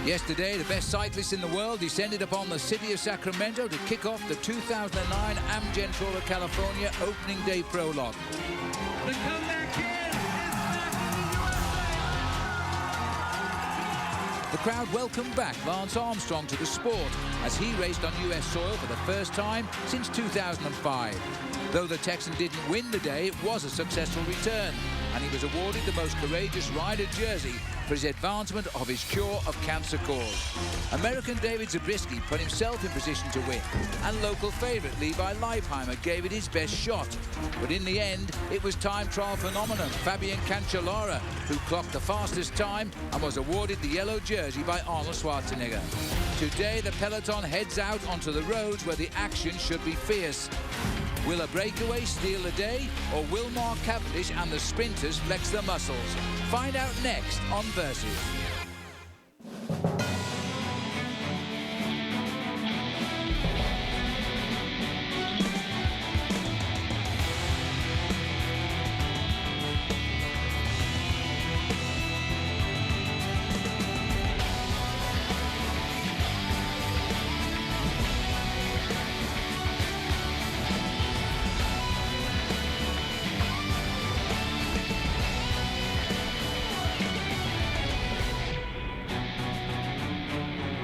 Yesterday, the best cyclists in the world descended upon the city of Sacramento to kick off the 2009 Amgen Tour of California opening day prologue. The comeback kid is back in the USA! The crowd welcomed back Lance Armstrong to the sport as he raced on US soil for the first time since 2005. Though the Texan didn't win the day, it was a successful return, and he was awarded the Most Courageous Rider jersey for his advancement of his cure of cancer cause. American David Zabriskie put himself in position to win, and local favourite Levi Leipheimer gave it his best shot. But in the end, it was time trial phenomenon Fabian Cancellara who clocked the fastest time and was awarded the yellow jersey by Arnold Schwarzenegger. Today, the peloton heads out onto the roads where the action should be fierce. Will a breakaway steal the day, or will Mark Cavendish and the sprinters flex their muscles? Find out next on Versus.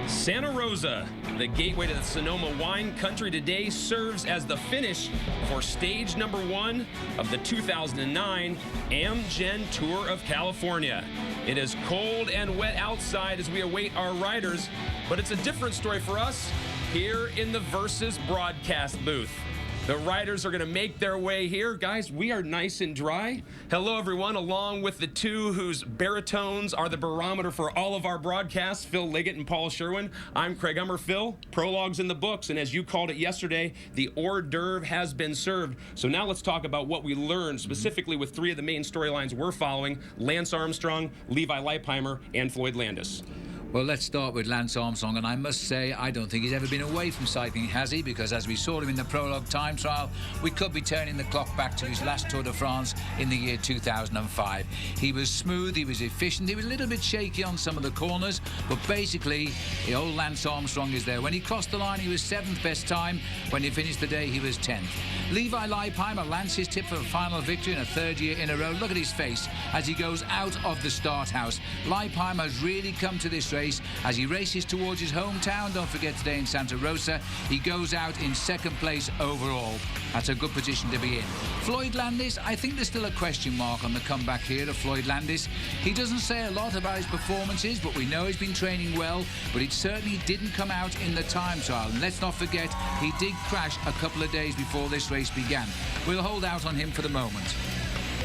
Santa Rosa, the gateway to the Sonoma wine country, today serves as the finish for stage number 1 of the 2009 Amgen Tour of California. It is cold and wet outside as we await our riders, but it's a different story for us here in the Versus broadcast booth. The riders are going to make their way here. Guys, we are nice and dry. Hello, everyone, along with the two whose baritones are the barometer for all of our broadcasts, Phil Liggett and Paul Sherwen. I'm Craig Ummer. Phil, Prologue's in the books, and as you called it yesterday, the hors d'oeuvre has been served. So now let's talk about what we learned, specifically with 3 of the main storylines we're following: Lance Armstrong, Levi Leipheimer, and Floyd Landis. Well, let's start with Lance Armstrong, and I must say I don't think he's ever been away from cycling, has he? Because as we saw him in the prologue time trial, we could be turning the clock back to his last Tour de France in the year 2005. He was smooth, he was efficient, he was a little bit shaky on some of the corners, but basically, the old Lance Armstrong is there. When he crossed the line, he was 7th best time. When he finished the day, he was 10th. Levi Leipheimer, Lance's tip for a final victory in a 3rd year in a row. Look at his face as he goes out of the start house. Leipheimer has really come to this race as he races towards his hometown. Don't forget, today in Santa Rosa, he goes out in 2nd place overall. That's a good position to be in. Floyd Landis, I think there's still a question mark on the comeback here of Floyd Landis. He doesn't say a lot about his performances, but we know he's been training well, but it certainly didn't come out in the time trial. And let's not forget, he did crash a couple of days before this race began. We'll hold out on him for the moment.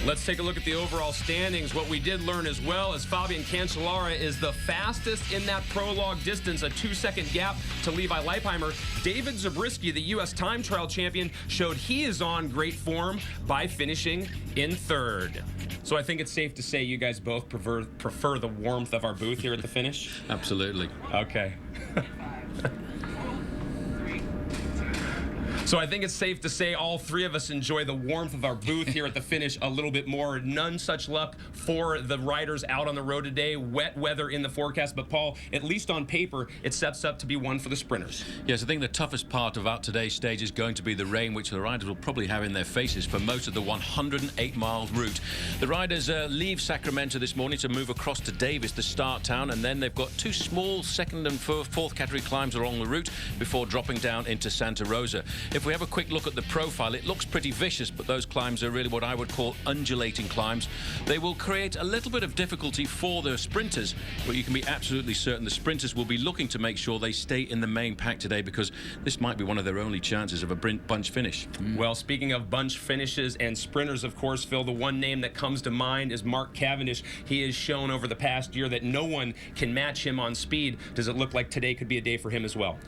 Let's take a look at the overall standings. What we did learn as well is Fabian Cancellara is the fastest in that prologue distance, a 2-second gap to Levi Leipheimer. David Zabriskie, the U.S. time trial champion, showed he is on great form by finishing in 3rd. So I think it's safe to say you guys both prefer the warmth of our booth here at the finish? Absolutely. Okay. So I think it's safe to say all 3 of us enjoy the warmth of our booth here at the finish a little bit more. None such luck for the riders out on the road today. Wet weather in the forecast, but Paul, at least on paper, it sets up to be one for the sprinters. Yes, I think the toughest part about today's stage is going to be the rain, which the riders will probably have in their faces for most of the 108-mile route. The riders leave Sacramento this morning to move across to Davis, the start town, and then they've got 2 small 2nd and 4th category climbs along the route before dropping down into Santa Rosa. If we have a quick look at the profile, it looks pretty vicious, but those climbs are really what I would call undulating climbs. They will create a little bit of difficulty for the sprinters, but you can be absolutely certain the sprinters will be looking to make sure they stay in the main pack today, because this might be one of their only chances of a bunch finish. Well, speaking of bunch finishes and sprinters, of course, Phil, the one name that comes to mind is Mark Cavendish. He has shown over the past year that no one can match him on speed. Does it look like today could be a day for him as well?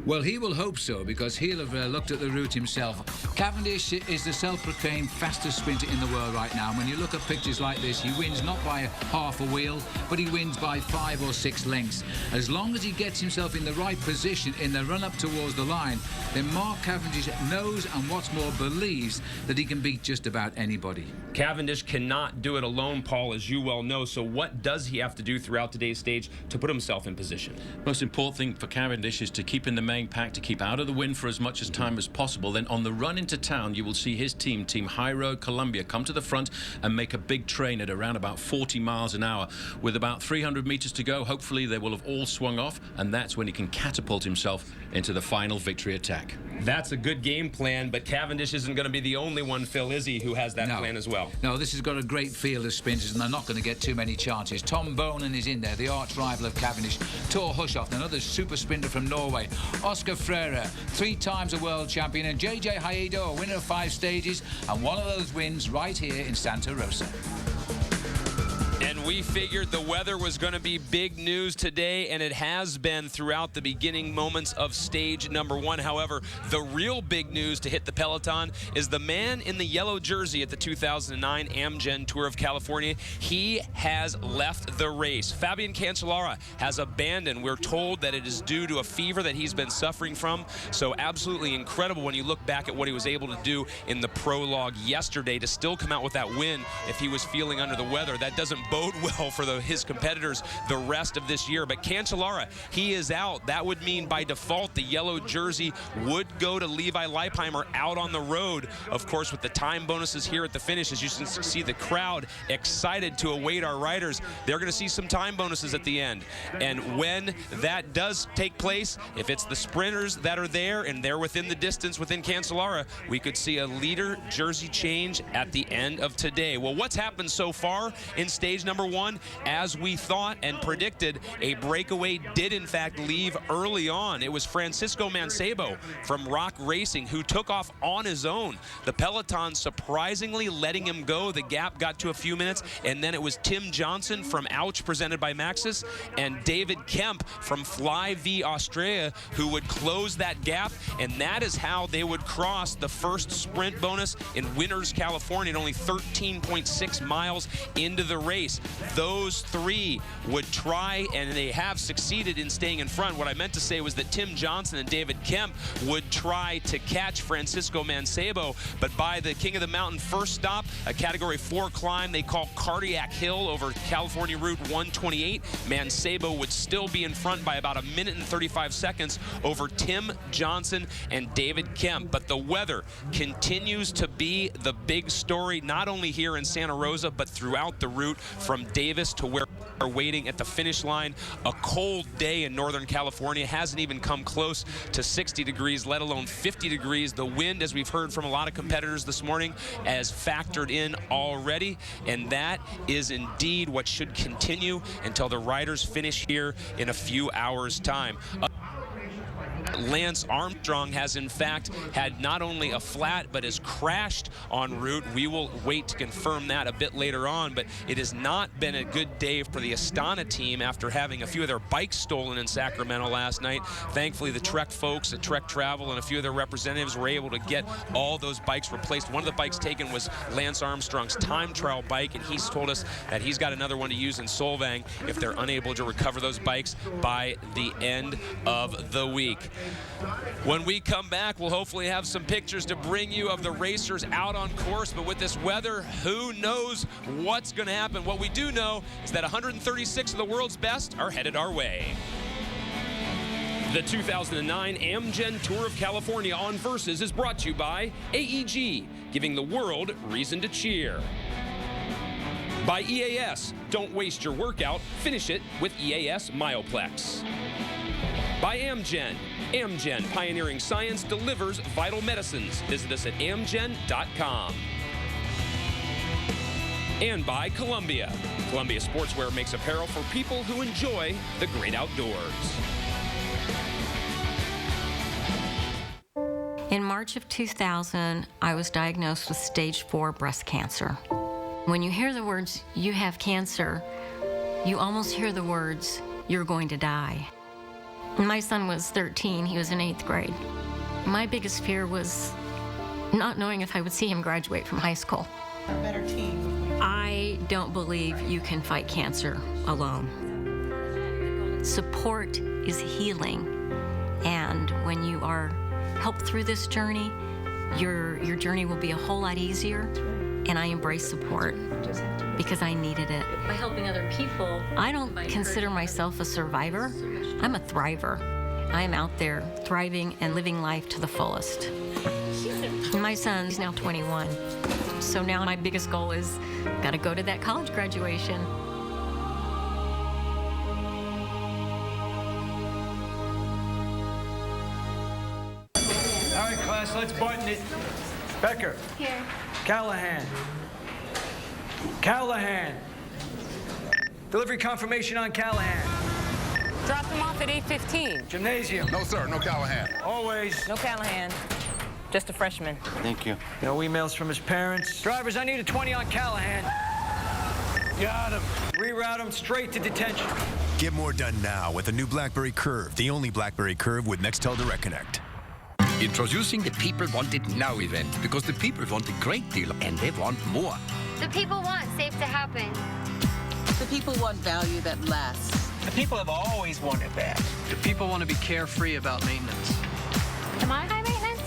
Well, he will hope so, because he'll have looked at the route himself. Cavendish is the self-proclaimed fastest sprinter in the world right now. And when you look at pictures like this, he wins not by half a wheel, but he wins by 5 or 6 lengths. As long as he gets himself in the right position in the run-up towards the line, then Mark Cavendish knows, and what's more, believes that he can beat just about anybody. Cavendish cannot do it alone, Paul, as you well know. So what does he have to do throughout today's stage to put himself in position? Most important thing for Cavendish is to keep in the main pack, to keep out of the wind for as much as time as possible. Then on the run into town, you will see his team High Road Columbia, come to the front and make a big train at around about 40 miles an hour. With about 300 meters to go, hopefully they will have all swung off, and that's when he can catapult himself into the final victory attack. That's a good game plan, but Cavendish isn't going to be the only one, Phil, is he, who has that plan as well? No, this has got a great field of sprinters, and they're not going to get too many chances. Tom Bonen is in there, the arch rival of Cavendish. Tor Hushoff, another super sprinter from Norway. Oscar Freire, 3 times a world champion, and JJ Haedo, a winner of 5 stages, and one of those wins right here in Santa Rosa. And we figured the weather was going to be big news today, and it has been throughout the beginning moments of stage number 1. However, the real big news to hit the peloton is the man in the yellow jersey at the 2009 Amgen Tour of California. He has left the race. Fabian Cancellara has abandoned. We're told that it is due to a fever that he's been suffering from. So absolutely incredible when you look back at what he was able to do in the prologue yesterday to still come out with that win if he was feeling under the weather. That doesn't bode well for his competitors the rest of this year. But Cancellara, he is out. That would mean by default the yellow jersey would go to Levi Leipheimer out on the road. Of course, with the time bonuses here at the finish, as you can see the crowd excited to await our riders. They're going to see some time bonuses at the end. And when that does take place, if it's the sprinters that are there and they're within the distance within Cancellara, we could see a leader jersey change at the end of today. Well, what's happened so far in stage number 1? As we thought and predicted, a breakaway did in fact leave early on. It was Francesco Mancebo from Rock Racing who took off on his own. The peloton surprisingly letting him go. The gap got to a few minutes, and then it was Tim Johnson from Ouch, presented by Maxxis, and David Kemp from Fly V Australia who would close that gap, and that is how they would cross the first sprint bonus in Winters, California, at only 13.6 miles into the race. Those 3 would try, and they have succeeded in staying in front. What I meant to say was that Tim Johnson and David Kemp would try to catch Francesco Mancebo, but by the King of the Mountain first stop, a Category 4 climb they call Cardiac Hill over California Route 128, Mancebo would still be in front by about 1 minute and 35 seconds over Tim Johnson and David Kemp. But the weather continues to be the big story, not only here in Santa Rosa, but throughout the route from Davis to where we're waiting at the finish line. A cold day in Northern California, hasn't even come close to 60 degrees, let alone 50 degrees. The wind, as we've heard from a lot of competitors this morning, has factored in already, and that is indeed what should continue until the riders finish here in a few hours' time. Lance Armstrong has in fact had not only a flat but has crashed en route. We will wait to confirm that a bit later on, but it has not been a good day for the Astana team after having a few of their bikes stolen in Sacramento last night. Thankfully, the Trek folks at Trek Travel and a few of their representatives were able to get all those bikes replaced. One of the bikes taken was Lance Armstrong's time trial bike, and he's told us that he's got another one to use in Solvang if they're unable to recover those bikes by the end of the week. When we come back, we'll hopefully have some pictures to bring you of the racers out on course, but with this weather, who knows what's going to happen. What we do know is that 136 of the world's best are headed our way. The 2009 Amgen Tour of California on Versus is brought to you by AEG, giving the world reason to cheer. By EAS, don't waste your workout, finish it with EAS Myoplex. By Amgen. Amgen, pioneering science, delivers vital medicines. Visit us at amgen.com. And by Columbia. Columbia Sportswear makes apparel for people who enjoy the great outdoors. In March of 2000, I was diagnosed with stage 4 breast cancer. When you hear the words, "you have cancer," you almost hear the words, "you're going to die." My son was 13. He was in 8th grade. My biggest fear was not knowing if I would see him graduate from high school. A better team. I don't believe you can fight cancer alone. Support is healing. And when you are helped through this journey, your journey will be a whole lot easier. And I embrace support because I needed it. By helping other people, I don't consider myself a survivor. I'm a thriver. I am out there thriving and living life to the fullest. My son's now 21. So now my biggest goal is gotta go to that college graduation. All right, class, let's button it. Becker. Here. Callahan. Callahan. Delivery confirmation on Callahan. Drop him off at 8:15. Gymnasium. No, sir, no Callahan. Always. No Callahan. Just a freshman. Thank you. No emails from his parents. Drivers, I need a 20 on Callahan. Got him. Reroute him straight to detention. Get more done now with the new BlackBerry Curve, the only BlackBerry Curve with Nextel Direct Connect. Introducing the People Want It Now event, because the people want a great deal and they want more. The people want safe to happen. The people want value that lasts. The people have always wanted that. The people want to be carefree about maintenance. Am I high maintenance?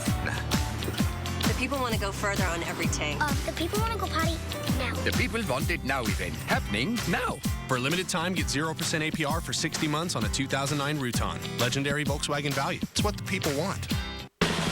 The people want to go further on every tank. The people want to go potty now. The People Want It Now event, happening now. For a limited time, get 0% APR for 60 months on a 2009 Rutan. Legendary Volkswagen value. It's what the people want.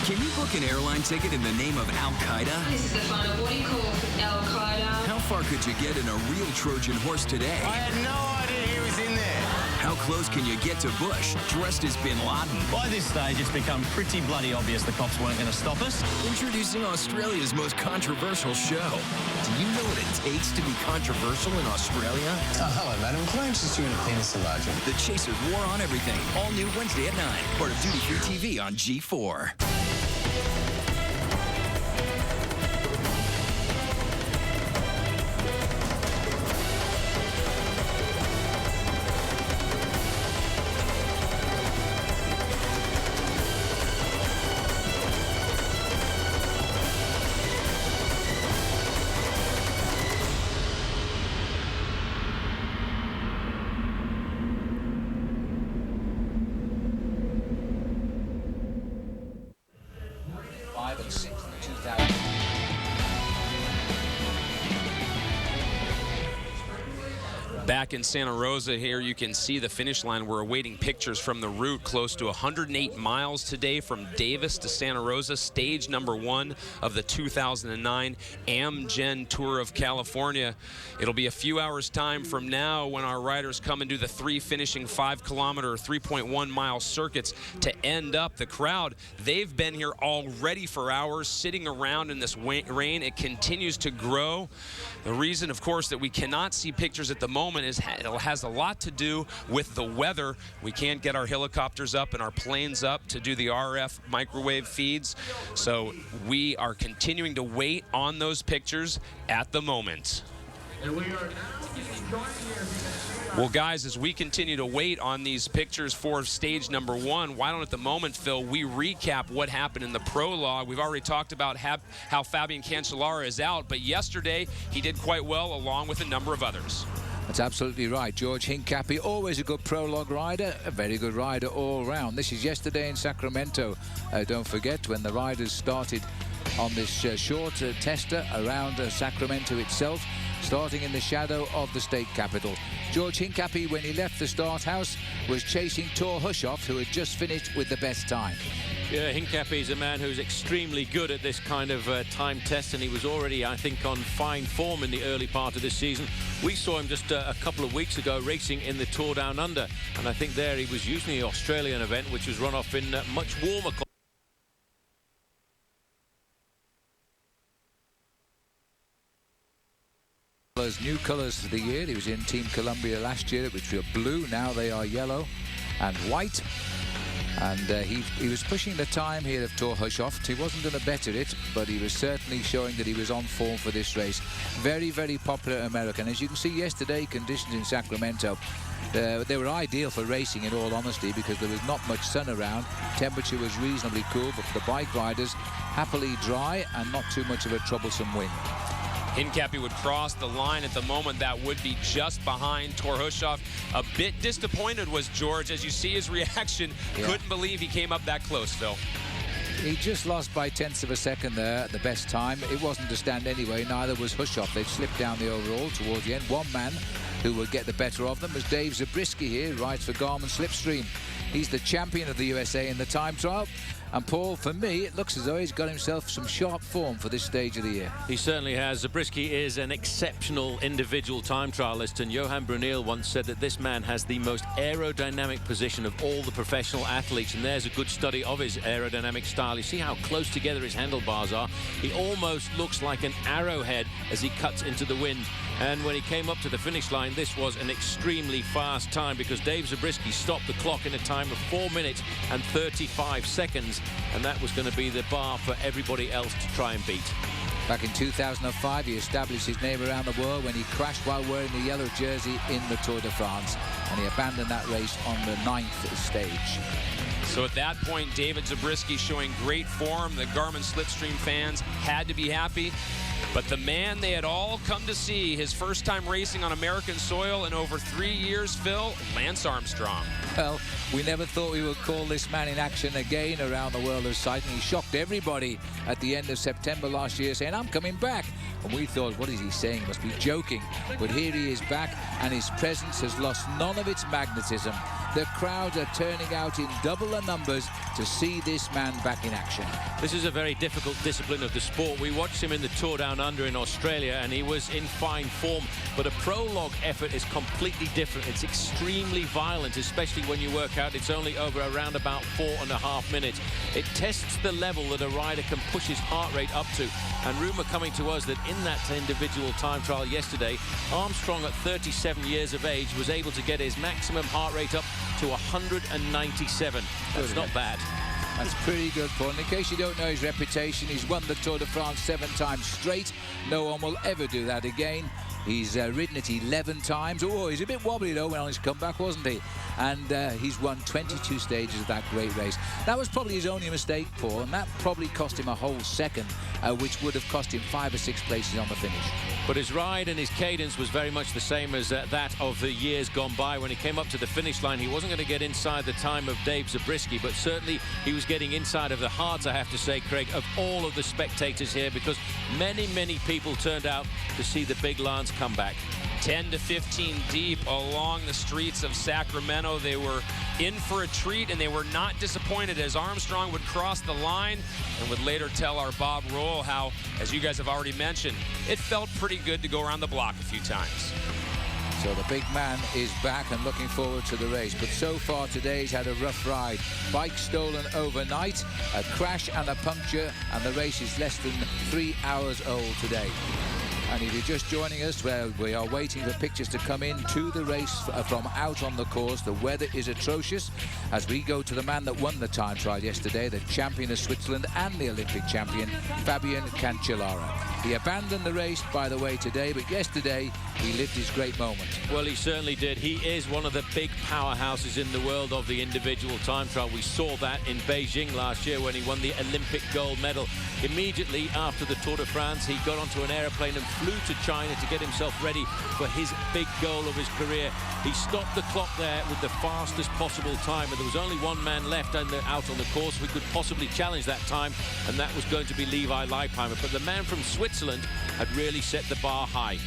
Can you book an airline ticket in the name of Al-Qaeda? This is the final boarding call for Al-Qaeda. How far could you get in a real Trojan horse today? I had no idea he was in there. How close can you get to Bush dressed as Bin Laden? By this stage, it's become pretty bloody obvious the cops weren't going to stop us. Introducing Australia's most controversial show. Do you know what it takes to be controversial in Australia? Hello, madam. Can I interest you in a penis enlarger? The Chasers War on Everything. All new Wednesday at 9. Part of Duty Free TV on G4. Back in Santa Rosa here, you can see the finish line. We're awaiting pictures from the route. Close to 108 miles today from Davis to Santa Rosa, stage number 1 of the 2009 Amgen Tour of California. It'll be a few hours time from now when our riders come and do the 3 finishing 5-kilometer, 3.1-mile circuits to end up. The crowd, they've been here already for hours, sitting around in this rain. It continues to grow. The reason, of course, that we cannot see pictures at the moment is it has a lot to do with the weather. We can't get our helicopters up and our planes up to do the RF microwave feeds. So we are continuing to wait on those pictures at the moment. Well, guys, as we continue to wait on these pictures for stage number 1, why don't at the moment, Phil, we recap what happened in the prologue. We've already talked about how Fabian Cancellara is out, but yesterday he did quite well along with a number of others. That's absolutely right. George Hincapie, always a good prologue rider, a very good rider all round. This is yesterday in Sacramento. Don't forget, when the riders started on this short tester around Sacramento itself, starting in the shadow of the state capitol. George Hincapie, when he left the start house, was chasing Tor Hushoff, who had just finished with the best time. Yeah, Hincapie is a man who's extremely good at this kind of time test, and he was already, I think, on fine form in the early part of this season. We saw him just a couple of weeks ago racing in the Tour Down Under, and I think there he was using the Australian event, which was run off in much warmer New colours for the year. He was in Team Columbia last year, which were blue. Now they are yellow and white. And he was pushing the time here of Tor Hushoff. He wasn't going to better it, but he was certainly showing that he was on form for this race. Very, very popular American. As you can see yesterday, conditions in Sacramento, they were ideal for racing, in all honesty, because there was not much sun around. Temperature was reasonably cool, but for the bike riders, happily dry and not too much of a troublesome wind. Hincapie would cross the line at the moment. That would be just behind Tor Hushoff. A bit disappointed was George. As you see his reaction, couldn't believe he came up that close, Phil. He just lost by tenths of a second there at the best time. It wasn't a stand anyway, neither was Hushoff. They've slipped down the overall towards the end. One man who will get the better of them was Dave Zabriskie here, rides for Garmin Slipstream. He's the champion of the USA in the time trial. And Paul, for me, it looks as though he's got himself some sharp form for this stage of the year. He certainly has. Zabriskie is an exceptional individual time trialist, and Johan Brunel once said that this man has the most aerodynamic position of all the professional athletes, and there's a good study of his aerodynamic style. You see how close together his handlebars are. He almost looks like an arrowhead as he cuts into the wind. And when he came up to the finish line, this was an extremely fast time, because Dave Zabriskie stopped the clock in a time of 4 minutes and 35 seconds. And that was going to be the bar for everybody else to try and beat. Back in 2005, he established his name around the world when he crashed while wearing the yellow jersey in the Tour de France. And he abandoned that race on the 9th stage. So at that point, David Zabriskie showing great form. The Garmin Slipstream fans had to be happy. But the man they had all come to see, his first time racing on American soil in over 3 years, Phil, Lance Armstrong. Well, we never thought we would call this man in action again around the world of cycling. He shocked everybody at the end of September last year, saying, "I'm coming back." And we thought, what is he saying? He must be joking. But here he is back, and his presence has lost none of its magnetism. The crowds are turning out in double the numbers to see this man back in action. This is a very difficult discipline of the sport. We watched him in the Tour Down Under in Australia, and he was in fine form. But a prologue effort is completely different. It's extremely violent, especially when you work out it's only over around about 4.5 minutes. It tests the level that a rider can push his heart rate up to. And rumour coming to us that in that individual time trial yesterday, Armstrong at 37 years of age was able to get his maximum heart rate up to 197. That's not bad. That's pretty good, Paul. And in case you don't know his reputation, he's won the Tour de France 7 times straight. No one will ever do that again. He's ridden it 11 times. Oh, he's a bit wobbly, though, when on his comeback, wasn't he? And he's won 22 stages of that great race. That was probably his only mistake, Paul, and that probably cost him a whole second, which would have cost him 5 or 6 places on the finish. But his ride and his cadence was very much the same as that of the years gone by. When he came up to the finish line, he wasn't going to get inside the time of Dave Zabriskie, but certainly he was getting inside of the hearts, I have to say, Craig, of all of the spectators here, because many, many people turned out to see the big Lance come back. 10 to 15 deep along the streets of Sacramento. They were in for a treat, and they were not disappointed as Armstrong would cross the line and would later tell our Bob Roll how, as you guys have already mentioned, it felt pretty good to go around the block a few times. So the big man is back and looking forward to the race. But so far today he's had a rough ride. Bike stolen overnight, a crash and a puncture, and the race is less than 3 hours old today. And if you're just joining us, well, we are waiting for pictures to come in to the race from out on the course. The weather is atrocious as we go to the man that won the time trial yesterday, the champion of Switzerland and the Olympic champion, Fabian Cancellara. He abandoned the race, by the way, today, but yesterday he lived his great moment. Well, he certainly did. He is one of the big powerhouses in the world of the individual time trial. We saw that in Beijing last year when he won the Olympic gold medal. Immediately after the Tour de France, he got onto an aeroplane and flew to China to get himself ready for his big goal of his career. He stopped the clock there with the fastest possible time, and there was only one man left out on the course who could possibly challenge that time, and that was going to be Levi Leipheimer. But the man from Switzerland had really set the bar high.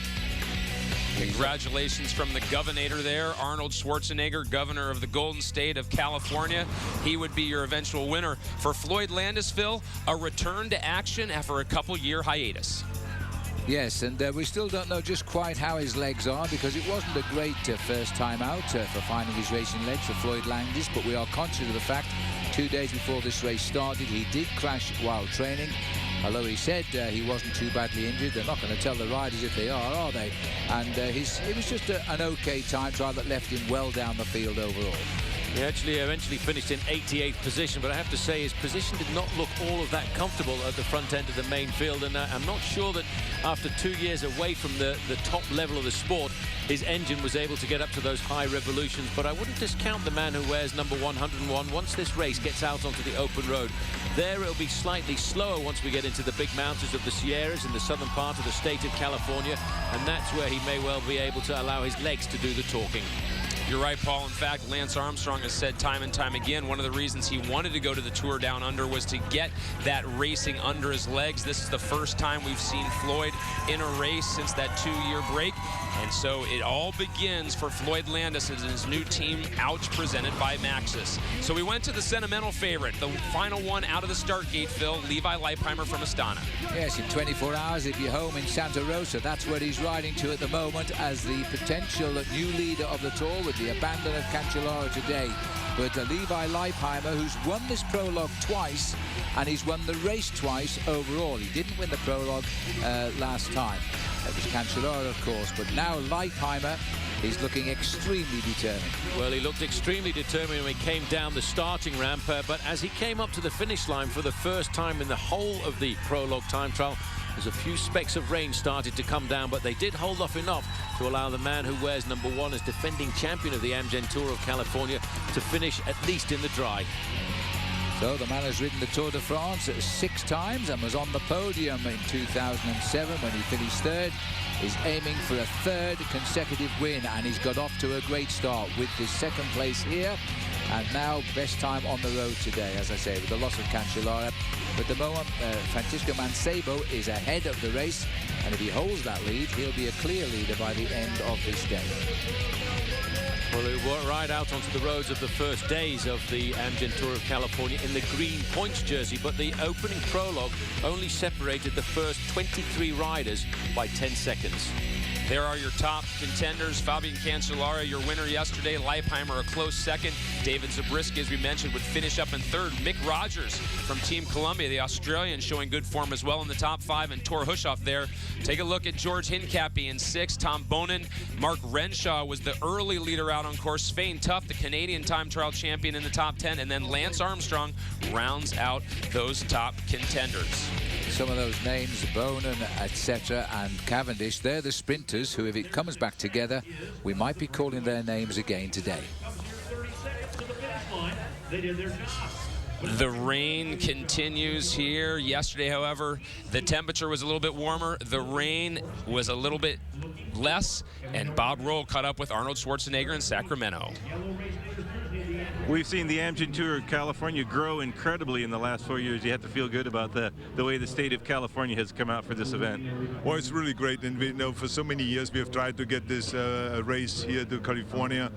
Congratulations from the governor there, Arnold Schwarzenegger, governor of the Golden State of California. He would be your eventual winner. For Floyd Landisville, a return to action after a couple-year hiatus. Yes, and we still don't know just quite how his legs are, because it wasn't a great first time out for finding his racing legs for Floyd Landis, but we are conscious of the fact 2 days before this race started, he did crash while training. Although he said he wasn't too badly injured. They're not going to tell the riders if they are they? And it was just an okay time trial that left him well down the field overall. He actually eventually finished in 88th position, but I have to say his position did not look all of that comfortable at the front end of the main field, and I'm not sure that after 2 years away from the top level of the sport, his engine was able to get up to those high revolutions. But I wouldn't discount the man who wears number 101 once this race gets out onto the open road. There it'll be slightly slower once we get into the big mountains of the Sierras in the southern part of the state of California, and that's where he may well be able to allow his legs to do the talking. You're right, Paul. In fact, Lance Armstrong has said time and time again, one of the reasons he wanted to go to the Tour Down Under was to get that racing under his legs. This is the first time we've seen Floyd in a race since that 2-year break. And so it all begins for Floyd Landis and his new team, Ouch, presented by Maxxis. So we went to the sentimental favorite, the final one out of the start gate, Phil, Levi Leipheimer from Astana. Yes, in 24 hours, if you're home in Santa Rosa, that's where he's riding to at the moment as the potential new leader of the Tour with the abandon of Cancellara today. But Levi Leipheimer, who's won this Prologue twice, and he's won the race twice overall. He didn't win the Prologue last time. It was Cancellara, of course, but now Leipheimer is looking extremely determined. Well, he looked extremely determined when he came down the starting ramp, but as he came up to the finish line for the first time in the whole of the Prologue time trial, there's a few specks of rain started to come down, but they did hold off enough to allow the man who wears number 1 as defending champion of the Amgen Tour of California to finish at least in the dry. So the man has ridden the Tour de France 6 times and was on the podium in 2007 when he finished 3rd. Is aiming for a 3rd consecutive win, and he's got off to a great start with his 2nd place here, and now best time on the road today, as I say, with the loss of Cancellara. But at the moment, Francesco Mancebo is ahead of the race, and if he holds that lead, he'll be a clear leader by the end of this day. Well, we were right out onto the roads of the first days of the Amgen Tour of California in the green points jersey, but the opening prologue only separated the first 23 riders by 10 seconds. There are your top contenders. Fabian Cancellara, your winner yesterday. Leipheimer, a close 2nd. David Zabriskie, as we mentioned, would finish up in 3rd. Mick Rogers from Team Columbia, the Australian, showing good form as well in the top 5. And Tor Hushoff there. Take a look at George Hincapie in 6th. Tom Bonin. Mark Renshaw was the early leader out on course. Svein Tuft, the Canadian time trial champion, in the top 10. And then Lance Armstrong rounds out those top contenders. Some of those names, Bonin, etc., and Cavendish, they're the sprinters who, if it comes back together, we might be calling their names again today. The rain continues here. Yesterday, however, the temperature was a little bit warmer. The rain was a little bit less, and Bob Roll caught up with Arnold Schwarzenegger in Sacramento. We've seen the Amgen Tour of California grow incredibly in the last 4 years. You have to feel good about the way the state of California has come out for this event. Well, it's really great, and we know for so many years we have tried to get this race here to California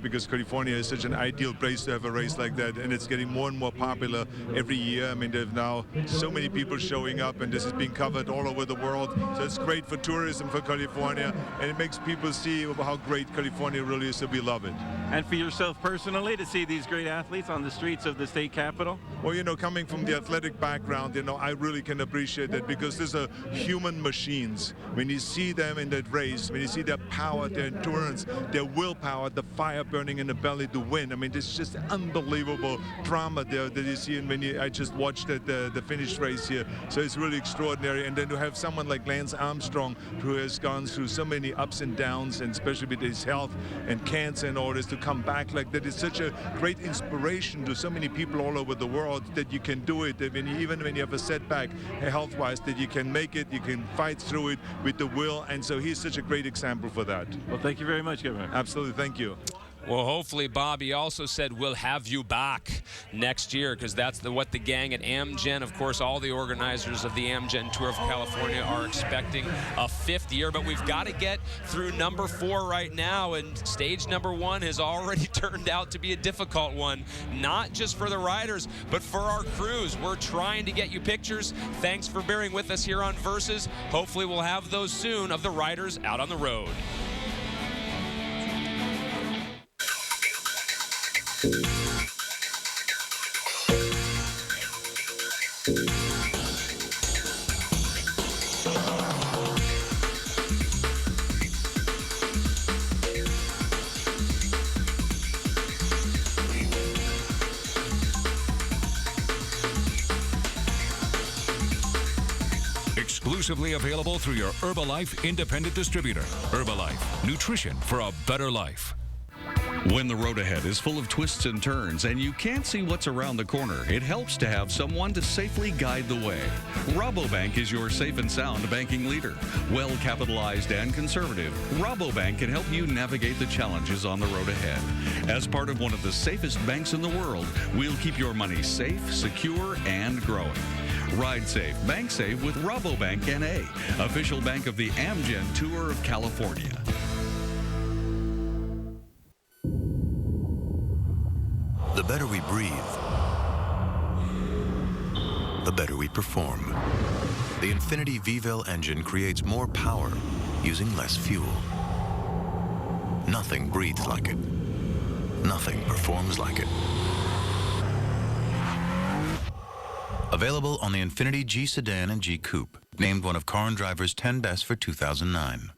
because California is such an ideal place to have a race like that, and it's getting more and more popular every year. I mean, there's now so many people showing up, and this is being covered all over the world. So it's great for tourism for California, and it makes people see how great California really is, so we love it. And for yourself personally, to see these great athletes on the streets of the state capitol? Well, you know, coming from the athletic background, you know, I really can appreciate that because these are human machines. When you see them in that race, when you see their power, their endurance, their willpower, the fire burning in the belly to win, I mean, it's just unbelievable drama there that you see. And I just watched the finish race here, so it's really extraordinary. And then to have someone like Lance Armstrong, who has gone through so many ups and downs, and especially with his health and cancer and all this, to come back like that is such a great inspiration to so many people all over the world that you can do it, that even when you have a setback health-wise, that you can make it, you can fight through it with the will, and so he's such a great example for that. Well, thank you very much, Governor. Absolutely, thank you. Well, hopefully, Bob, he also said we'll have you back next year, because that's what the gang at Amgen, of course, all the organizers of the Amgen Tour of California are expecting a 5th year. But we've got to get through number 4 right now, and stage number 1 has already turned out to be a difficult one, not just for the riders, but for our crews. We're trying to get you pictures. Thanks for bearing with us here on Versus. Hopefully, we'll have those soon of the riders out on the road. exclusively available through your Herbalife independent distributor. Herbalife, nutrition for a better life. When the road ahead is full of twists and turns and you can't see what's around the corner, it helps to have someone to safely guide the way. Rabobank is your safe and sound banking leader. Well capitalized and conservative, Rabobank can help you navigate the challenges on the road ahead. As part of one of the safest banks in the world, we'll keep your money safe, secure, and growing. Ride safe, bank safe with Rabobank NA, official bank of the Amgen Tour of California. The better we breathe, the better we perform. The Infiniti V-Vel engine creates more power using less fuel. Nothing breathes like it. Nothing performs like it. Available on the Infiniti G Sedan and G Coupe, named one of Car and Driver's 10 Best for 2009.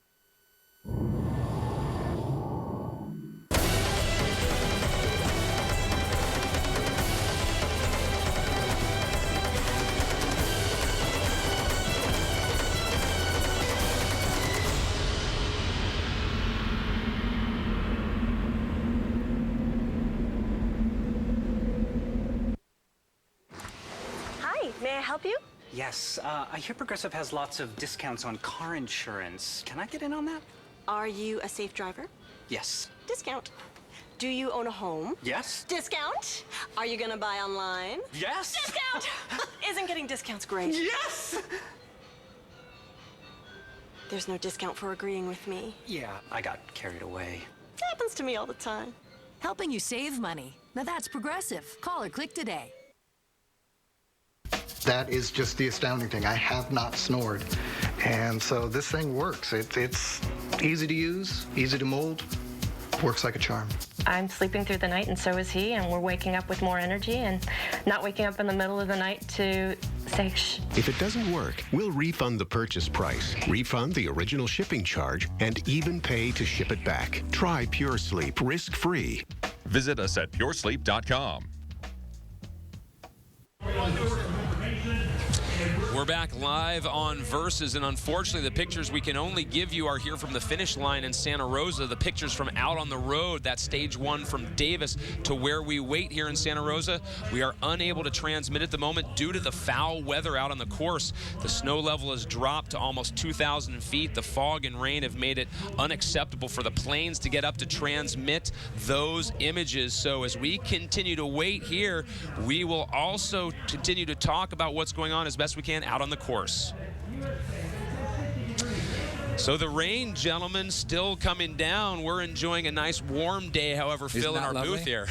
May I help you? Yes, I hear Progressive has lots of discounts on car insurance. Can I get in on that? Are you a safe driver? Yes. Discount. Do you own a home? Yes. Discount. Are you gonna buy online? Yes. Discount. Isn't getting discounts great? Yes! There's no discount for agreeing with me. Yeah, I got carried away. It happens to me all the time. Helping you save money. Now that's Progressive. Call or click today. That is just the astounding thing. I have not snored. And so this thing works. It's easy to use, easy to mold, works like a charm. I'm sleeping through the night and so is he, and we're waking up with more energy and not waking up in the middle of the night to say shh. If it doesn't work, we'll refund the purchase price, refund the original shipping charge, and even pay to ship it back. Try Pure Sleep risk-free. Visit us at puresleep.com. We're back live on Versus, and unfortunately the pictures we can only give you are here from the finish line in Santa Rosa. The pictures from out on the road, that stage one from Davis to where we wait here in Santa Rosa, we are unable to transmit at the moment due to the foul weather out on the course. The snow level has dropped to almost 2,000 feet. The fog and rain have made it unacceptable for the planes to get up to transmit those images. So as we continue to wait here, we will also continue to talk about what's going on as best we can out on the course. So the rain, gentlemen, still coming down. We're enjoying a nice warm day, however, Phil, in our booth here.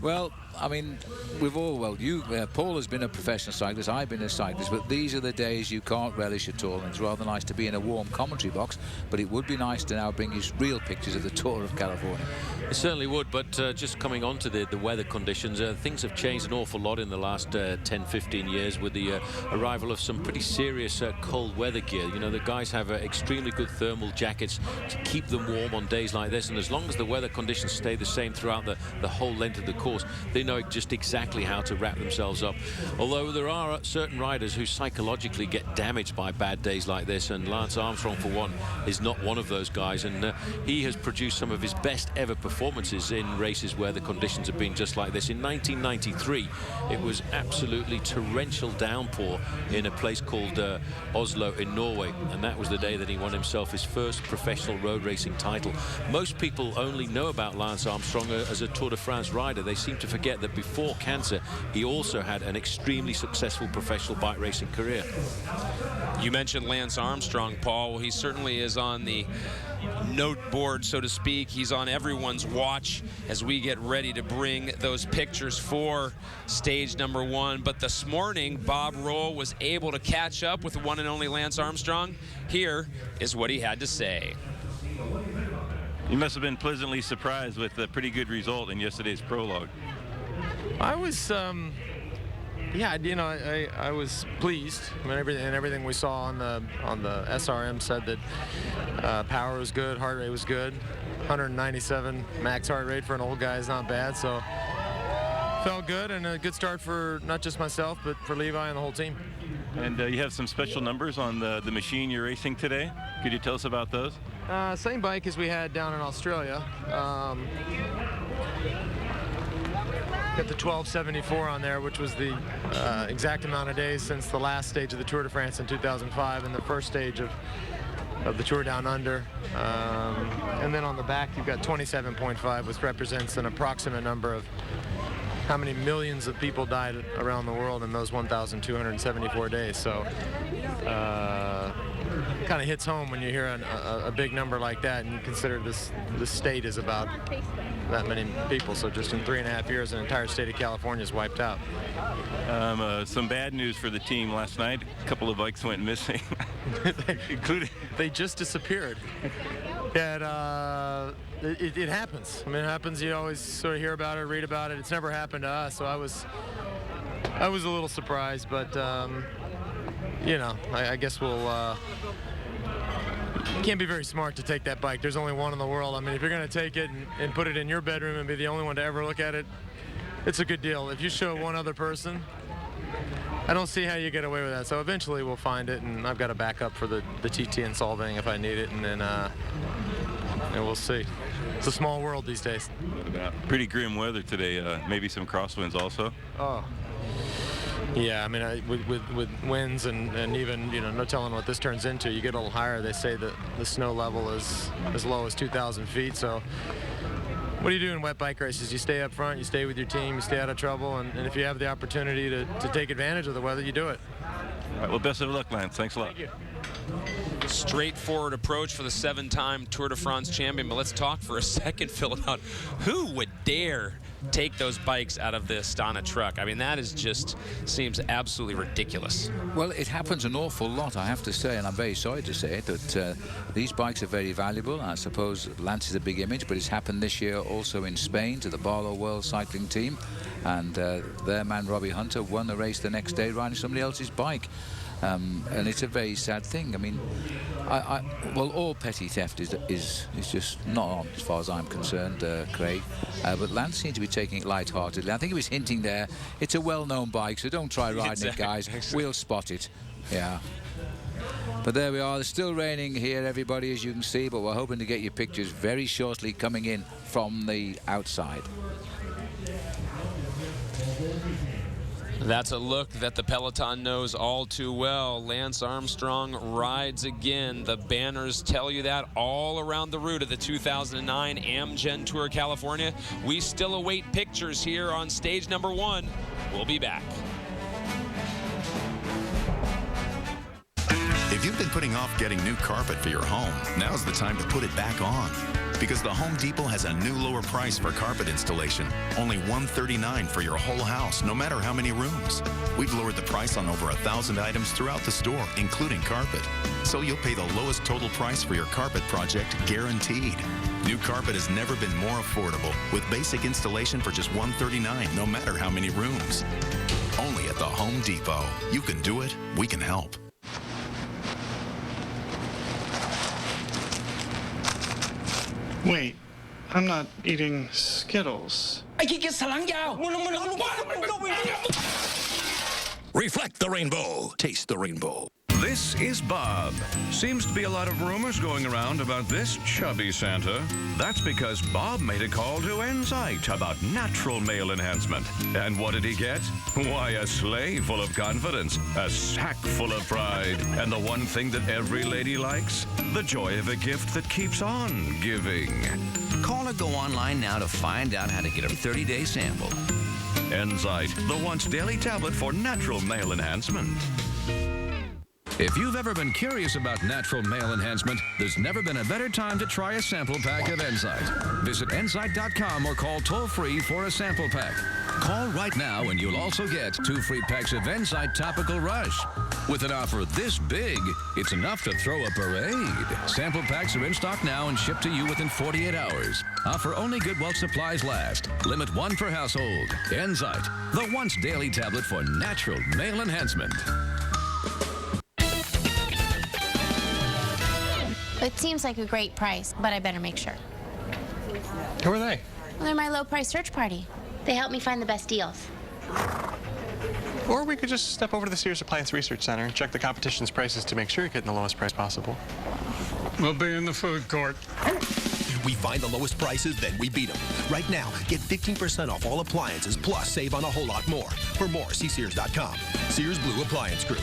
Well, I mean, Paul has been a professional cyclist, I've been a cyclist, but these are the days you can't relish at all. And it's rather nice to be in a warm commentary box, but it would be nice to now bring you real pictures of the Tour of California. It certainly would, but just coming on to the weather conditions, things have changed an awful lot in the last 10, 15 years with the arrival of some pretty serious cold weather gear. You know, the guys have extremely good thermal jackets to keep them warm on days like this, and as long as the weather conditions stay the same throughout the whole length of the course, they know just exactly how to wrap themselves up. Although there are certain riders who psychologically get damaged by bad days like this, and Lance Armstrong, for one, is not one of those guys, and he has produced some of his best ever performances in races where the conditions have been just like this. In 1993, it was absolutely torrential downpour in a place called Oslo in Norway, and that was the day that he won himself his first professional road racing title. Most people only know about Lance Armstrong as a Tour de France rider. They seem to forget that before cancer, he also had an extremely successful professional bike racing career. You mentioned Lance Armstrong, Paul. Well, he certainly is on the note board, so to speak. He's on everyone's watch as we get ready to bring those pictures for stage number one. But this morning, Bob Roll was able to catch up with the one and only Lance Armstrong. Here is what he had to say. You must have been pleasantly surprised with a pretty good result in yesterday's prologue. I was, yeah, you know, I was pleased. I mean, everything we saw on the SRM said that power was good, heart rate was good, 197 max heart rate for an old guy is not bad. So felt good, and a good start for not just myself but for Levi and the whole team. And you have some special numbers on the machine you're racing today. Could you tell us about those? Same bike as we had down in Australia. Got the 1274 on there, which was the exact amount of days since the last stage of the Tour de France in 2005 and the first stage of the Tour Down Under. And then on the back, you've got 27.5, which represents an approximate number of how many millions of people died around the world in those 1,274 days. So kind of hits home when you hear a big number like that, and you consider this state is about that many people. So just in 3.5 years, an entire state of California is wiped out. Some bad news for the team last night. A couple of bikes went missing, including they just disappeared. It happens. I mean, it happens. You always sort of hear about it, read about it. It's never happened to us, so I was a little surprised, but you know, I guess we'll. You can't be very smart to take that bike. There's only one in the world. I mean, if you're going to take it and put it in your bedroom and be the only one to ever look at it, it's a good deal. If you show one other person, I don't see how you get away with that. So eventually we'll find it, and I've got a backup for the TT in Solvang if I need it, and then and we'll see. It's a small world these days. Pretty grim weather today. Maybe some crosswinds also. Oh. Yeah, I mean, with winds and even, you know, no telling what this turns into. You get a little higher, they say that the snow level is as low as 2,000 feet. So what do you do in wet bike races? You stay up front, you stay with your team, you stay out of trouble, and if you have the opportunity to take advantage of the weather, you do it. All right, well, best of luck, Lance. Thanks a lot. Thank you. Straightforward approach for the 7-time Tour de France champion, but let's talk for a second, Phil, about who would dare take those bikes out of the Astana truck. I mean, that is just seems absolutely ridiculous. Well, it happens an awful lot, I have to say, and I'm very sorry to say it, that these bikes are very valuable. I suppose Lance is a big image, but it's happened this year also in Spain to the Barlow World Cycling Team, and their man Robbie Hunter won the race the next day riding somebody else's bike. And it's a very sad thing. I mean, well, all petty theft is just not on as far as I'm concerned, Craig. But Lance seemed to be taking it lightheartedly. I think he was hinting there, it's a well-known bike, so don't try riding it, guys. We'll spot it. Yeah. But there we are. It's still raining here, everybody, as you can see, but we're hoping to get your pictures very shortly coming in from the outside. That's a look that the peloton knows all too well. Lance Armstrong rides again. The banners tell you that all around the route of the 2009 Amgen Tour California. We still await pictures here on stage number 1. We'll be back. If you've been putting off getting new carpet for your home, now's the time to put it back on. Because the Home Depot has a new lower price for carpet installation. Only $139 for your whole house, no matter how many rooms. We've lowered the price on over 1,000 items throughout the store, including carpet. So you'll pay the lowest total price for your carpet project, guaranteed. New carpet has never been more affordable, with basic installation for just $139, no matter how many rooms. Only at the Home Depot. You can do it, we can help. Wait, I'm not eating Skittles. Reflect the rainbow. Taste the rainbow. This is Bob. Seems to be a lot of rumors going around about this chubby Santa. That's because Bob made a call to Enzyte about natural male enhancement. And what did he get? Why, a sleigh full of confidence, a sack full of pride, and the one thing that every lady likes, the joy of a gift that keeps on giving. Call or go online now to find out how to get a 30-day sample. Enzyte, the once daily tablet for natural male enhancement. If you've ever been curious about natural male enhancement, there's never been a better time to try a sample pack of Enzyte. Visit Enzyte.com or call toll-free for a sample pack. Call right now and you'll also get 2 free packs of Enzyte Topical Rush. With an offer this big, it's enough to throw a parade. Sample packs are in stock now and shipped to you within 48 hours. Offer only good while supplies last. Limit 1 per household. Enzyte, the once daily tablet for natural male enhancement. It seems like a great price, but I better make sure. Who are they? Well, they're my low price search party. They help me find the best deals. Or we could just step over to the Sears Appliance Research Center and check the competition's prices to make sure you're getting the lowest price possible. We'll be in the food court. We find the lowest prices, then we beat them. Right now, get 15% off all appliances, plus save on a whole lot more. For more, see Sears.com. Sears Blue Appliance Group.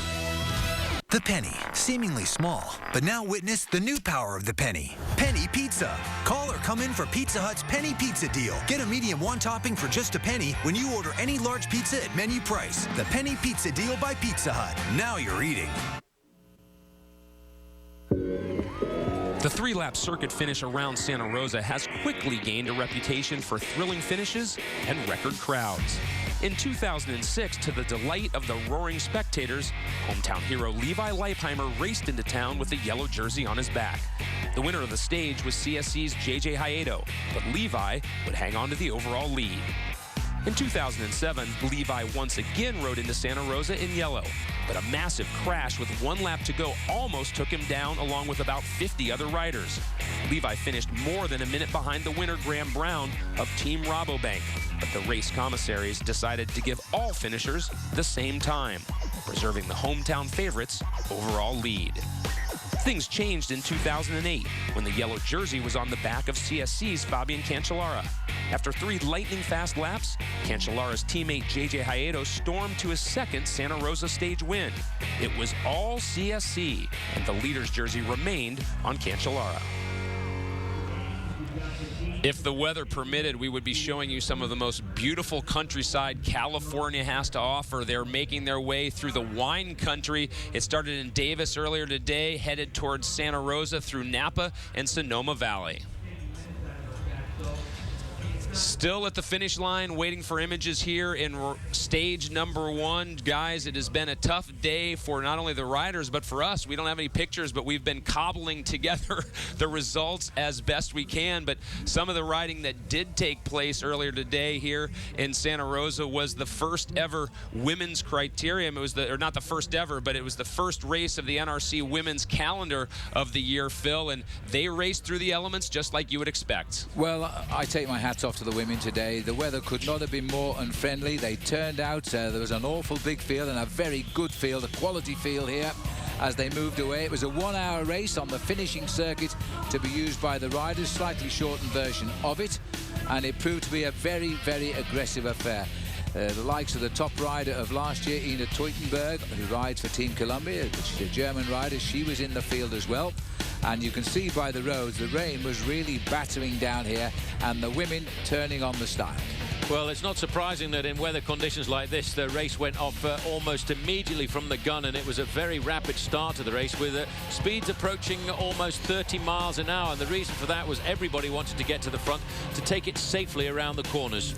The penny, seemingly small, but now witness the new power of the penny. Penny Pizza. Call or come in for Pizza Hut's Penny Pizza Deal. Get a medium one topping for just a penny when you order any large pizza at menu price. The Penny Pizza Deal by Pizza Hut. Now you're eating. The three-lap circuit finish around Santa Rosa has quickly gained a reputation for thrilling finishes and record crowds. In 2006, to the delight of the roaring spectators, hometown hero Levi Leipheimer raced into town with a yellow jersey on his back. The winner of the stage was CSC's J.J. Hayato, but Levi would hang on to the overall lead. In 2007, Levi once again rode into Santa Rosa in yellow, but a massive crash with 1 lap to go almost took him down along with about 50 other riders. Levi finished more than a minute behind the winner, Graham Brown, of Team Rabobank, but the race commissaries decided to give all finishers the same time, preserving the hometown favorites' overall lead. Things changed in 2008 when the yellow jersey was on the back of CSC's Fabian Cancellara. After 3 lightning-fast laps, Cancellara's teammate J.J. Hayato stormed to his second Santa Rosa stage win. It was all CSC, and the leader's jersey remained on Cancellara. If the weather permitted, we would be showing you some of the most beautiful countryside California has to offer. They're making their way through the wine country. It started in Davis earlier today, headed towards Santa Rosa through Napa and Sonoma Valley. Still at the finish line, waiting for images here in stage number 1. Guys, it has been a tough day for not only the riders, but for us. We don't have any pictures, but we've been cobbling together the results as best we can. But some of the riding that did take place earlier today here in Santa Rosa was the first ever women's criterium. It was or not the first ever, but it was the first race of the NRC women's calendar of the year, Phil, and they raced through the elements just like you would expect. Well, I take my hats off to the women today. The weather could not have been more unfriendly. They turned out. There was an awful big field and a very good field, a quality field here as they moved away. It was a 1-hour race on the finishing circuit to be used by the riders, slightly shortened version of it, and it proved to be a very, very aggressive affair. The likes of the top rider of last year, Ina Teutenberg, who rides for Team Columbia, she's a German rider, she was in the field as well. And you can see by the roads, the rain was really battering down here, and the women turning on the style. Well, it's not surprising that in weather conditions like this, the race went off almost immediately from the gun, and it was a very rapid start to the race with speeds approaching almost 30 miles an hour. And the reason for that was everybody wanted to get to the front to take it safely around the corners.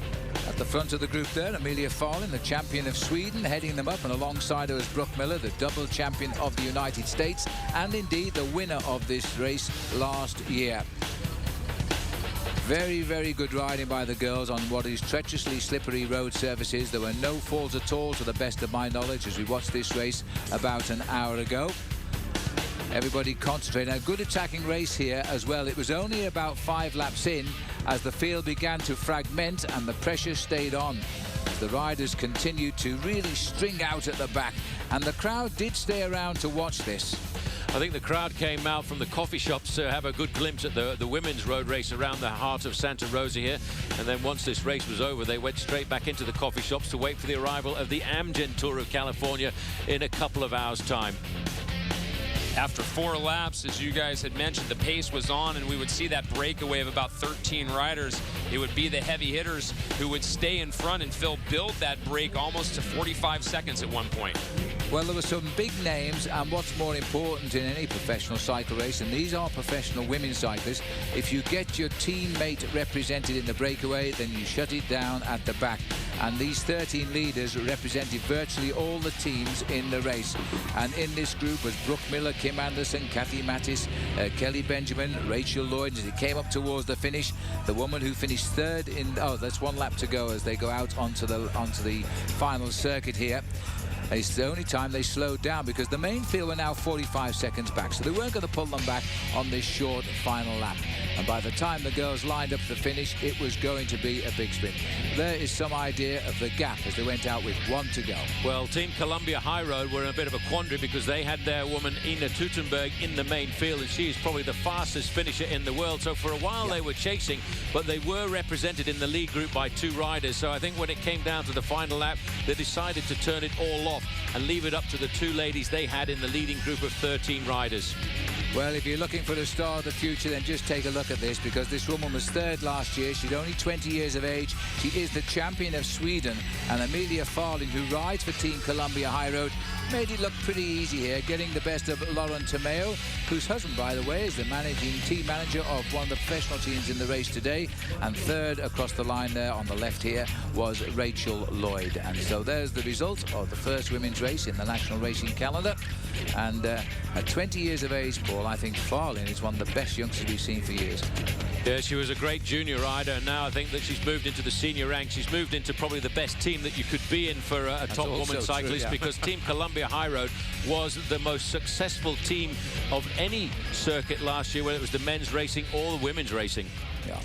At the front of the group there, Amelia Farlin, the champion of Sweden, heading them up, and alongside her is Brooke Miller, the double champion of the United States, and indeed the winner of this race last year. Very, very good riding by the girls on what is treacherously slippery road surfaces. There were no falls at all, to the best of my knowledge, as we watched this race about an hour ago. Everybody concentrating. A good attacking race here as well. It was only about 5 laps in as the field began to fragment and the pressure stayed on. The riders continued to really string out at the back, and the crowd did stay around to watch this. I think the crowd came out from the coffee shops to have a good glimpse at the women's road race around the heart of Santa Rosa here. And then once this race was over, they went straight back into the coffee shops to wait for the arrival of the Amgen Tour of California in a couple of hours' time. After 4 laps, as you guys had mentioned, the pace was on, and we would see that breakaway of about 13 riders. It would be the heavy hitters who would stay in front and build that break almost to 45 seconds at one point. Well, there were some big names, and what's more important in any professional cycle race, and these are professional women cyclists, if you get your teammate represented in the breakaway, then you shut it down at the back. And these 13 leaders represented virtually all the teams in the race. And in this group was Brooke Miller, Kim Anderson, Kathy Mattis, Kelly Benjamin, Rachel Lloyd. As it came up towards the finish, the woman who finished third in, that's 1 lap to go as they go out onto the final circuit here. It's the only time they slowed down, because the main field were now 45 seconds back, so they weren't going to pull them back on this short final lap. And by the time the girls lined up for the finish, it was going to be a big sprint. There is some idea of the gap as they went out with 1 to go. Well, Team Columbia High Road were in a bit of a quandary because they had their woman Ina Teutenberg in the main field, and she is probably the fastest finisher in the world. So for a while they were chasing, but they were represented in the lead group by 2 riders. So I think when it came down to the final lap, they decided to turn it all off and leave it up to the 2 ladies they had in the leading group of 13 riders. Well, if you're looking for the star of the future, then just take a look at this, because this woman was 3rd last year. She's only 20 years of age. She is the champion of Sweden, and Amelia Farling, who rides for Team Columbia High Road, made it look pretty easy here, getting the best of Lauren Tomeo, whose husband, by the way, is the team manager of one of the professional teams in the race today. And 3rd across the line there on the left here was Rachel Lloyd. And so there's the result of the first women's race in the national racing calendar. And at 20 years of age, Paul, I think Farling is one of the best youngsters we've seen for years. Yeah, she was a great junior rider, and now I think that she's moved into the senior ranks. She's moved into probably the best team that you could be in for a top woman cyclist, true, yeah. because Team Columbia High Road was the most successful team of any circuit last year, whether it was the men's racing or the women's racing. Yeah.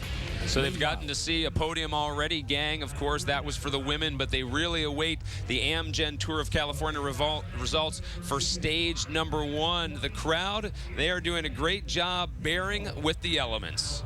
So they've gotten to see a podium already, gang. Of course, that was for the women, but they really await the Amgen Tour of California results for stage number 1. The crowd, they are doing a great job bearing with the elements.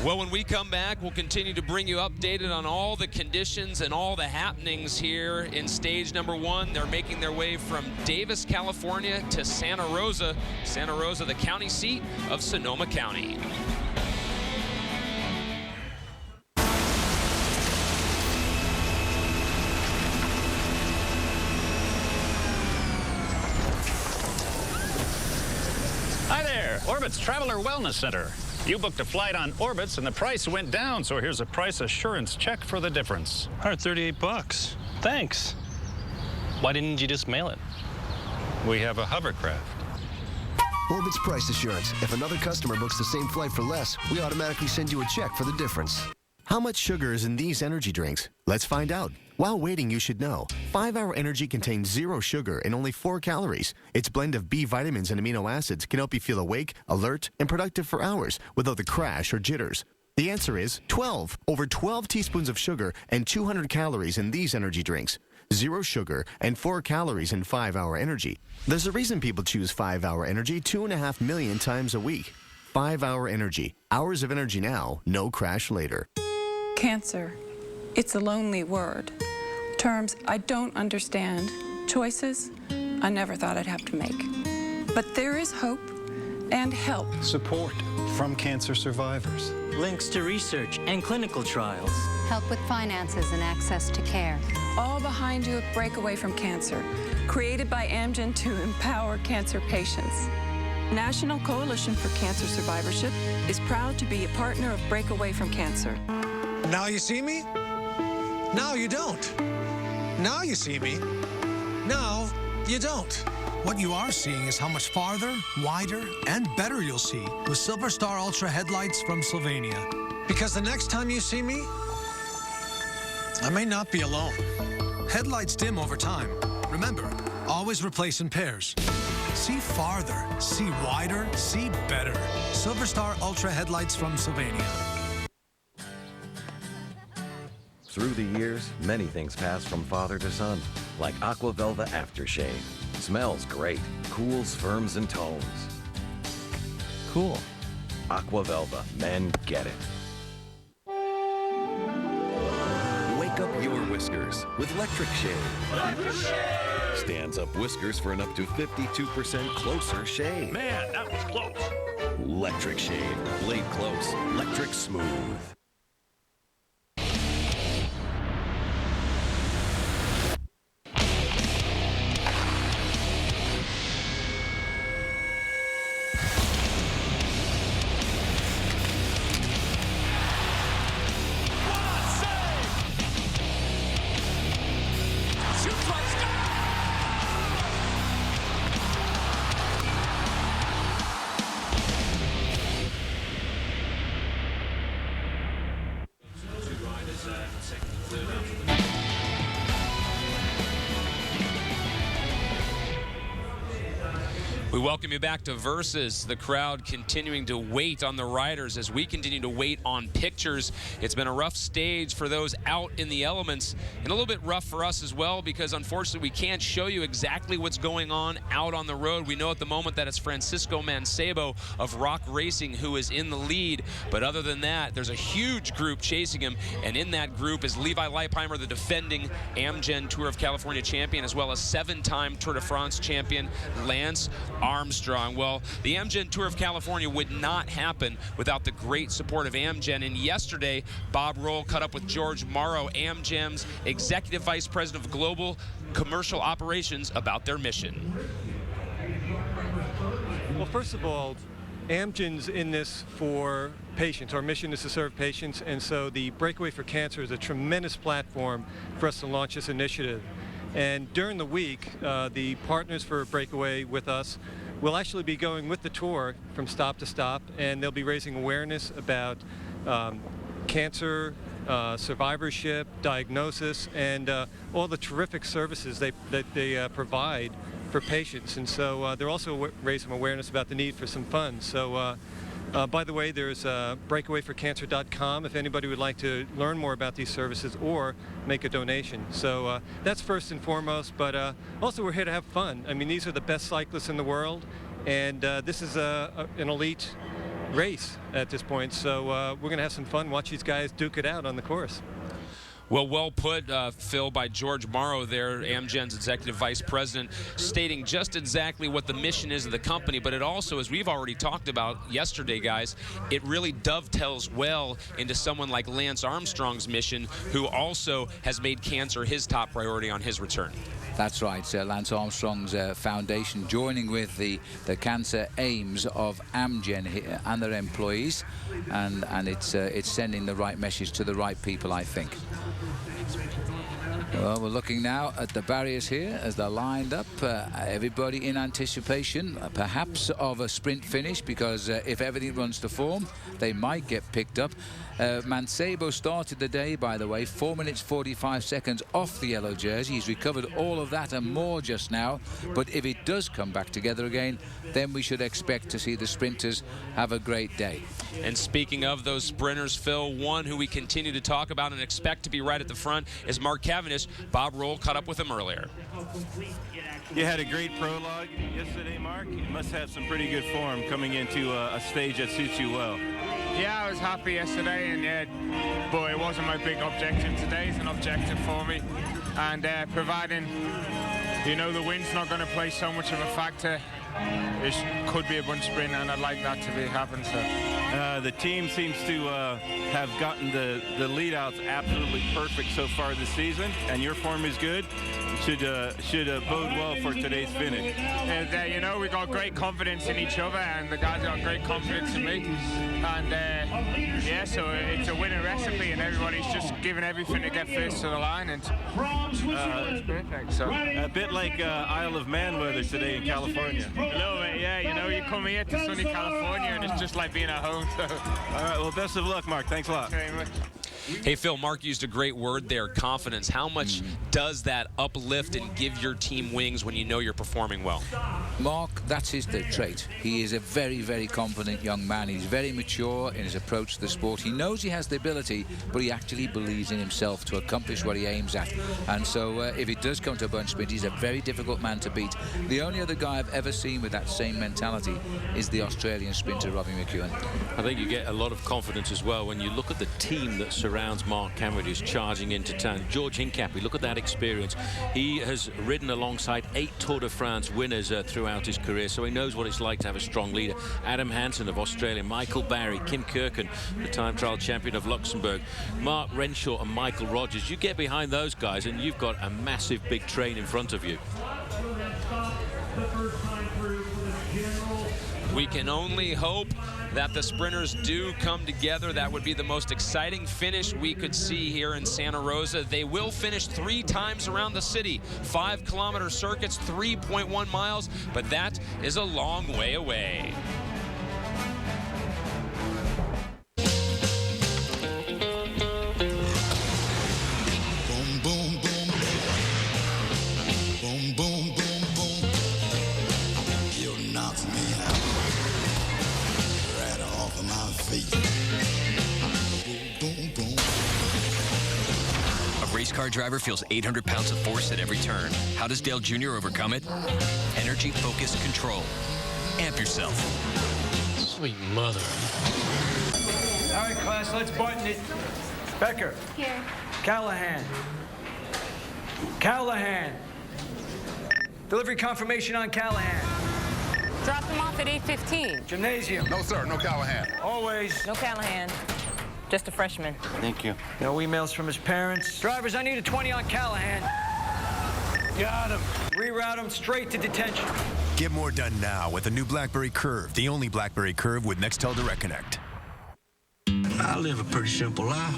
Well, when we come back, we'll continue to bring you updated on all the conditions and all the happenings here in stage number 1. They're making their way from Davis, California to Santa Rosa. Santa Rosa, the county seat of Sonoma County. Hi there, Orbitz Traveler Wellness Center. You booked a flight on Orbitz and the price went down, so here's a price assurance check for the difference. $138. Thanks. Why didn't you just mail it? We have a hovercraft. Orbitz Price Assurance. If another customer books the same flight for less, we automatically send you a check for the difference. How much sugar is in these energy drinks? Let's find out. While waiting, you should know. 5-Hour Energy contains 0 sugar and only 4 calories. Its blend of B vitamins and amino acids can help you feel awake, alert, and productive for hours without the crash or jitters. The answer is 12. Over 12 teaspoons of sugar and 200 calories in these energy drinks. 0 sugar and 4 calories in 5-Hour Energy. There's a reason people choose 5-Hour Energy 2.5 million times a week. 5-Hour Energy. Hours of energy now, no crash later. Cancer. It's a lonely word. Terms I don't understand. Choices I never thought I'd have to make. But there is hope and help. Support from cancer survivors. Links to research and clinical trials. Help with finances and access to care. All behind you at Breakaway from Cancer. Created by Amgen to empower cancer patients. National Coalition for Cancer Survivorship is proud to be a partner of Breakaway from Cancer. Now you see me? Now you don't. Now you see me. Now you don't. What you are seeing is how much farther, wider, and better you'll see with Silver Star Ultra headlights from Sylvania. Because the next time you see me, I may not be alone. Headlights dim over time. Remember, always replace in pairs. See farther, see wider, see better. Silver Star Ultra headlights from Sylvania. Through the years, many things pass from father to son, like Aqua Velva Aftershave. Smells great, cools, firms, and tones. Cool. Aqua Velva, men get it. Wake up your whiskers with Electric Shave. Electric Shave! Stands up whiskers for an up to 52% closer shave. Man, that was close. Electric Shave. Blade close, electric smooth. We welcome you back to Versus. The crowd continuing to wait on the riders as we continue to wait on pictures. It's been a rough stage for those out in the elements, and a little bit rough for us as well, because unfortunately we can't show you exactly what's going on out on the road. We know at the moment that it's Francesco Mancebo of Rock Racing who is in the lead, but other than that, there's a huge group chasing him, and in that group is Levi Leipheimer, the defending Amgen Tour of California champion, as well as 7-time Tour de France champion Lance Armstrong. Well, the Amgen Tour of California would not happen without the great support of Amgen. And yesterday, Bob Roll caught up with George Morrow, Amgen's Executive Vice President of Global Commercial Operations, about their mission. Well, first of all, Amgen's in this for patients. Our mission is to serve patients, and so the Breakaway for Cancer is a tremendous platform for us to launch this initiative. And during the week, the partners for Breakaway with us will actually be going with the tour from stop to stop, and they'll be raising awareness about cancer, survivorship, diagnosis, and all the terrific services that they provide for patients. And so they're also raising awareness about the need for some funds. So by the way, there's breakawayforcancer.com if anybody would like to learn more about these services or make a donation. So that's first and foremost, but also we're here to have fun. I mean, these are the best cyclists in the world, and this is an elite race at this point. So we're going to have some fun, watch these guys duke it out on the course. Well put, Phil, by George Morrow there, Amgen's Executive Vice President, stating just exactly what the mission is of the company. But it also, as we've already talked about yesterday, guys, it really dovetails well into someone like Lance Armstrong's mission, who also has made cancer his top priority on his return. That's right, Lance Armstrong's foundation joining with the cancer aims of Amgen and their employees, and it's sending the right message to the right people, I think. Well, we're looking now at the barriers here as they're lined up. Everybody in anticipation, perhaps of a sprint finish, because if everything runs to form, they might get picked up. Mancebo started the day, by the way, 4 minutes 45 seconds off the yellow jersey. He's recovered all of that and more just now. But if it does come back together again, then we should expect to see the sprinters have a great day. And speaking of those sprinters, Phil, one who we continue to talk about and expect to be right at the front is Mark Cavendish. Bob Roll caught up with him earlier. You had a great prologue yesterday, Mark. You must have some pretty good form coming into a stage that suits you well. Yeah, I was happy yesterday, and but it wasn't my big objective. Today is an objective for me, and providing, you know, the wind's not going to play so much of a factor. It could be a bunch sprint, and I'd like that to be happen. So the team seems to have gotten the lead outs absolutely perfect so far this season, and your form is good. Should bode well for today's finish. You know, we got great confidence in each other, and the guys got great confidence in me. And yeah, so it's a winning recipe, and everybody's just giving everything to get first to the line, and it's perfect. So a bit like Isle of Man weather today in California. A little bit, yeah. You know, you come here to sunny California, and it's just like being at home. So. All right, well, best of luck, Mark. Thanks a lot. Thanks very much. Hey, Phil, Mark used a great word there, confidence. How much does that uplift and give your team wings when you know you're performing well? Mark, that's his trait. He is a very, very confident young man. He's very mature in his approach to the sport. He knows he has the ability, but he actually believes in himself to accomplish what he aims at. And so if it does come to a bunch sprint, he's a very difficult man to beat. The only other guy I've ever seen with that same mentality is the Australian sprinter, Robbie McEwen. I think you get a lot of confidence as well when you look at the team that surrounds Mark Cavendish charging into town. George Hincapie, look at that experience. He has ridden alongside 8 Tour de France winners throughout his career, so he knows what it's like to have a strong leader. Adam Hansen of Australia, Michael Barry, Kim Kirken, the time trial champion of Luxembourg, Mark Renshaw and Michael Rogers. You get behind those guys and you've got a massive big train in front of you. We can only hope that the sprinters do come together. That would be the most exciting finish we could see here in Santa Rosa. They will finish 3 times around the city, 5-kilometer circuits, 3.1 miles, but that is a long way away. You're not car driver feels 800 pounds of force at every turn. How does Dale Jr. overcome it? Energy Focused Control. Amp yourself. Sweet mother. All right, class, let's button it. Becker. Here. Callahan. Callahan. Delivery confirmation on Callahan. Drop them off at 8:15. Gymnasium. No, sir. No Callahan. Always. No Callahan. Just a freshman. Thank you. No emails from his parents. Drivers, I need a 20 on Callahan. Got him. Reroute him straight to detention. Get more done now with the new BlackBerry Curve, the only BlackBerry Curve with Nextel Direct Connect. I live a pretty simple life.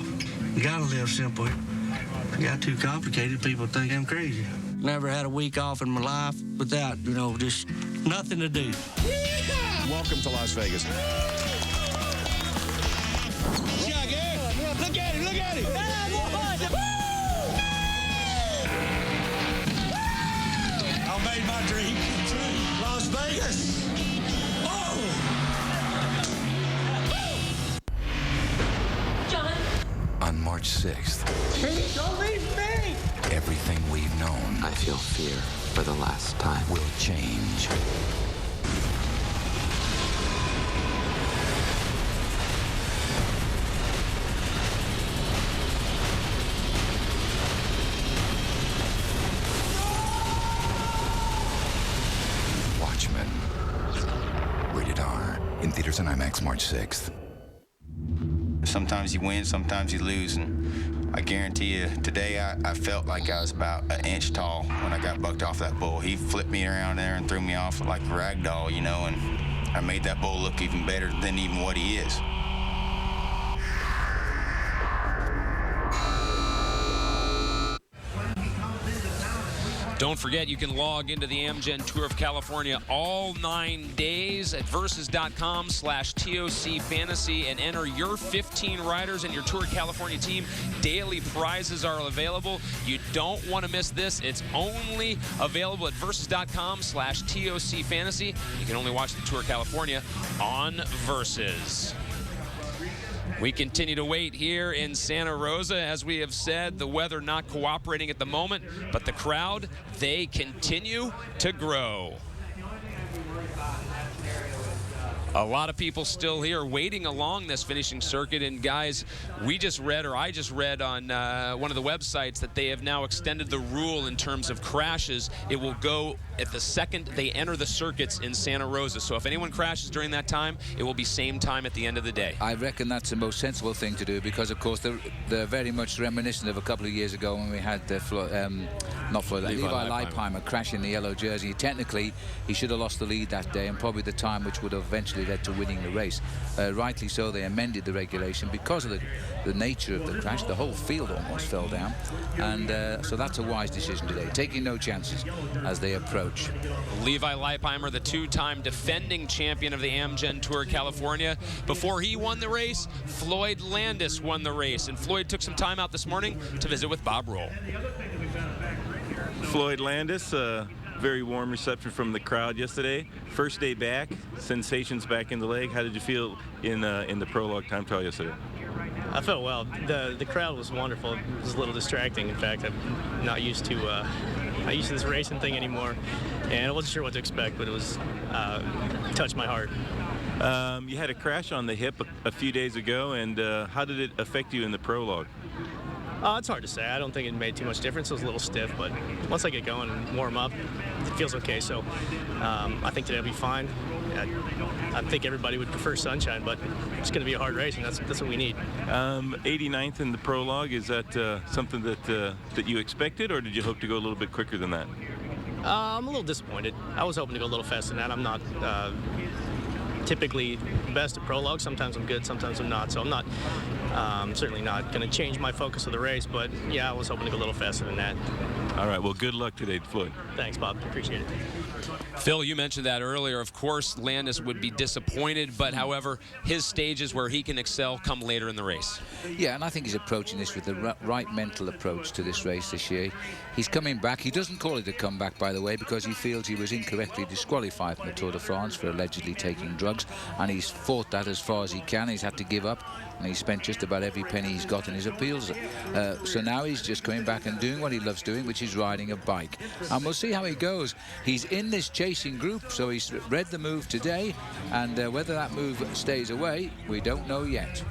You gotta live simple. If you got too complicated, people think I'm crazy. Never had a week off in my life without, just nothing to do. Welcome to Las Vegas. Look at him, look at him. I made my dream come true. Las Vegas. John. On March 6th. Don't leave me. Everything we've known, I feel fear for the last time, will change. Watchmen. Rated R. In theaters and IMAX March 6th. Sometimes you win, sometimes you lose, and I guarantee you, today I felt like I was about an inch tall when I got bucked off that bull. He flipped me around there and threw me off like a rag doll, and I made that bull look even better than even what he is. Don't forget, you can log into the Amgen Tour of California all 9 days at versus.com/TOC Fantasy and enter your 15 riders and your Tour of California team. Daily prizes are available. You don't want to miss this. It's only available at versus.com/TOC Fantasy. You can only watch the Tour of California on Versus. We continue to wait here in Santa Rosa. As we have said, the weather not cooperating at the moment, but the crowd, they continue to grow. A lot of people still here waiting along this finishing circuit. And guys, I just read on one of the websites that they have now extended the rule in terms of crashes. It will go at the second they enter the circuits in Santa Rosa. So if anyone crashes during that time, it will be same time at the end of the day. I reckon that's the most sensible thing to do, because of course they're very much reminiscent of a couple of years ago when we had Levi Leipheimer crash in the yellow jersey. Technically, he should have lost the lead that day, and probably the time which would have eventually led to winning the race. Rightly so, they amended the regulation because of the nature of the crash. The whole field almost fell down, and so that's a wise decision today, taking no chances as they approach. Levi Leipheimer, the two-time defending champion of the Amgen Tour of California. Before he won the race, Floyd Landis won the race, and Floyd took some time out this morning to visit with Bob Roll. Floyd Landis, very warm reception from the crowd yesterday. First day back, sensations back in the leg. How did you feel in the prologue time trial yesterday? I felt well. The crowd was wonderful. It was a little distracting. In fact, I'm not used to this racing thing anymore, and I wasn't sure what to expect, but it was touched my heart. You had a crash on the hip a few days ago, and how did it affect you in the prologue? It's hard to say. I don't think it made too much difference. It was a little stiff, but once I get going and warm up, it feels okay. So I think today will be fine. I think everybody would prefer sunshine, but it's going to be a hard race, and that's what we need. 89th in the prologue, is that something that you expected, or did you hope to go a little bit quicker than that? I'm a little disappointed. I was hoping to go a little faster than that. I'm not typically best at prologue. Sometimes I'm good, sometimes I'm not. So I'm not certainly not going to change my focus of the race, but yeah, I was hoping to go a little faster than that. All right, well, good luck today, Floyd. Thanks, Bob. Appreciate it. Phil, you mentioned that earlier. Of course, Landis would be disappointed, but however, his stages where he can excel come later in the race. Yeah, and I think he's approaching this with the right mental approach to this race this year. He's coming back. He doesn't call it a comeback, by the way, because he feels he was incorrectly disqualified from the Tour de France for allegedly taking drugs, and he's fought that as far as he can. He's had to give up, and he spent just about every penny he's got in his appeals. So now he's just coming back and doing what he loves doing, which is riding a bike. And we'll see how he goes. He's in this chasing group, so he's read the move today, and whether that move stays away, we don't know yet.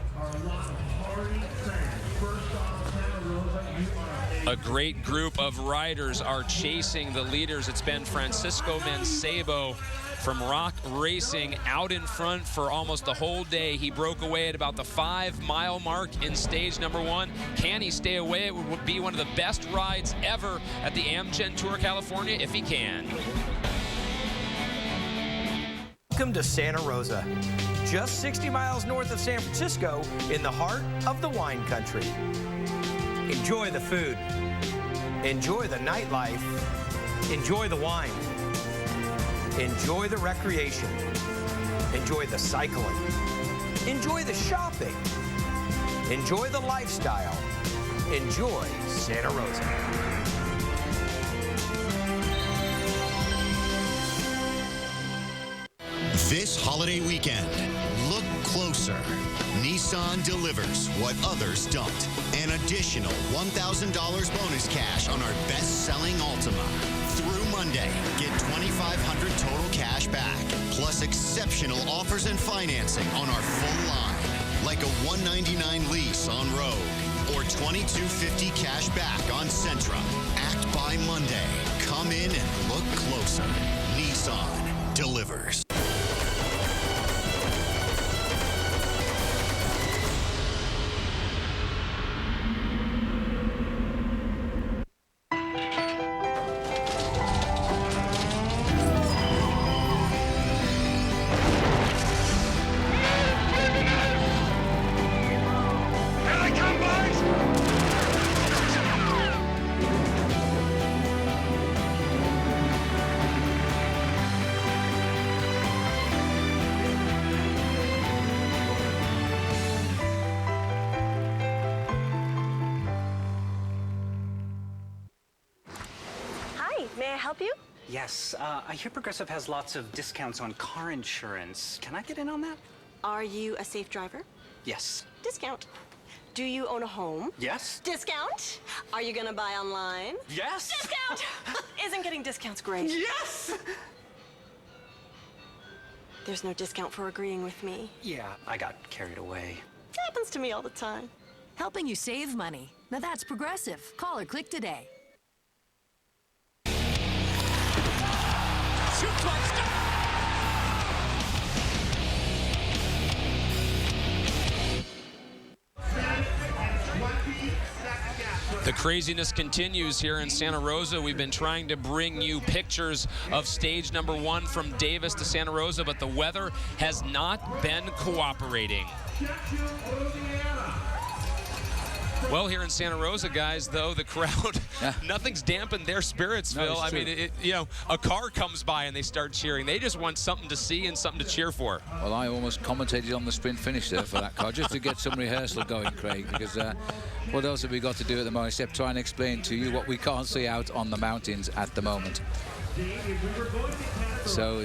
A great group of riders are chasing the leaders. It's been Francesco Mancebo from Rock Racing out in front for almost the whole day. He broke away at about the 5-mile mark in stage number 1. Can he stay away? It would be one of the best rides ever at the Amgen Tour California if he can. Welcome to Santa Rosa, just 60 miles north of San Francisco in the heart of the wine country. Enjoy the food, enjoy the nightlife, enjoy the wine, enjoy the recreation, enjoy the cycling, enjoy the shopping, enjoy the lifestyle, enjoy Santa Rosa. This holiday weekend, look closer. Nissan delivers what others don't. An additional $1,000 bonus cash on our best-selling Altima. Through Monday, get $2,500 total cash back, plus exceptional offers and financing on our full line, like a $199 lease on Rogue or $2,250 cash back on Sentra. Act by Monday. Come in and look closer. Nissan delivers. Yes, I hear Progressive has lots of discounts on car insurance. Can I get in on that? Are you a safe driver? Yes. Discount. Do you own a home? Yes. Discount. Are you gonna buy online? Yes. Discount. Isn't getting discounts great? Yes. There's no discount for agreeing with me. Yeah, I got carried away. It happens to me all the time. Helping you save money. Now that's Progressive. Call or click today. The craziness continues here in Santa Rosa. We've been trying to bring you pictures of stage number 1 from Davis to Santa Rosa, but the weather has not been cooperating. Well, here in Santa Rosa, guys, though, the crowd, nothing's dampened their spirits, Phil. I mean, a car comes by and they start cheering. They just want something to see and something to cheer for. Well, I almost commentated on the sprint finish there for that car, just to get some rehearsal going, Craig, because what else have we got to do at the moment except try and explain to you what we can't see out on the mountains at the moment. So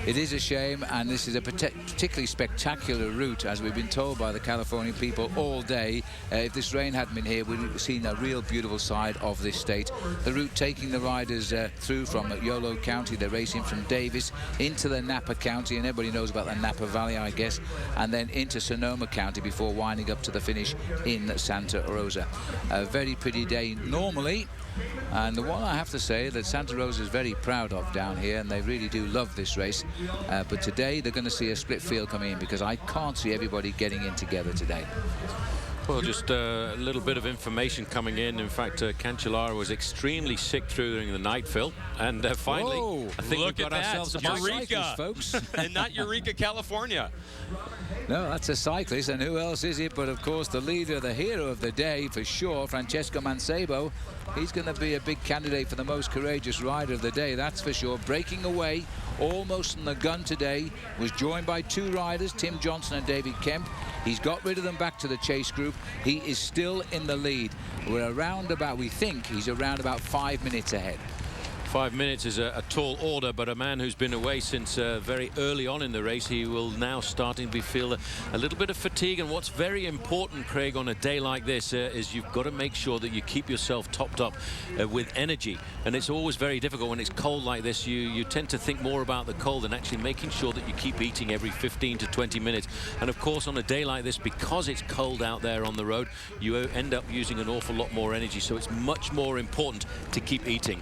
it is a shame, and this is a particularly spectacular route, as we've been told by the Californian people all day. If this rain hadn't been here, we'd have seen a real beautiful side of this state. The route taking the riders through from Yolo County, they're racing from Davis into the Napa County, and everybody knows about the Napa Valley, I guess, and then into Sonoma County before winding up to the finish in Santa Rosa. A very pretty day normally, and the one I have to say that Santa Rosa is very proud of down here, and they really do love this race. But today they're going to see a split field come in, because I can't see everybody getting in together today. Well, just a little bit of information coming in. In fact, Cancellara was extremely sick during the night, Phil. And finally, whoa, I think look we've got at that. ourselves a Eureka, folks. And not Eureka, California. No, that's a cyclist, and who else is it but, of course, the leader, the hero of the day for sure, Francesco Mancebo. He's going to be a big candidate for the most courageous rider of the day, that's for sure. Breaking away almost on the gun today, was joined by 2 riders, Tim Johnson and David Kemp. He's got rid of them back to the chase group. He is still in the lead. We're around about, we think he's around about 5 minutes ahead. 5 minutes is a tall order, but a man who's been away since very early on in the race, he will now starting to feel a little bit of fatigue. And what's very important, Craig, on a day like this is you've got to make sure that you keep yourself topped up with energy. And it's always very difficult when it's cold like this. You tend to think more about the cold than actually making sure that you keep eating every 15 to 20 minutes. And of course, on a day like this, because it's cold out there on the road, you end up using an awful lot more energy. So it's much more important to keep eating.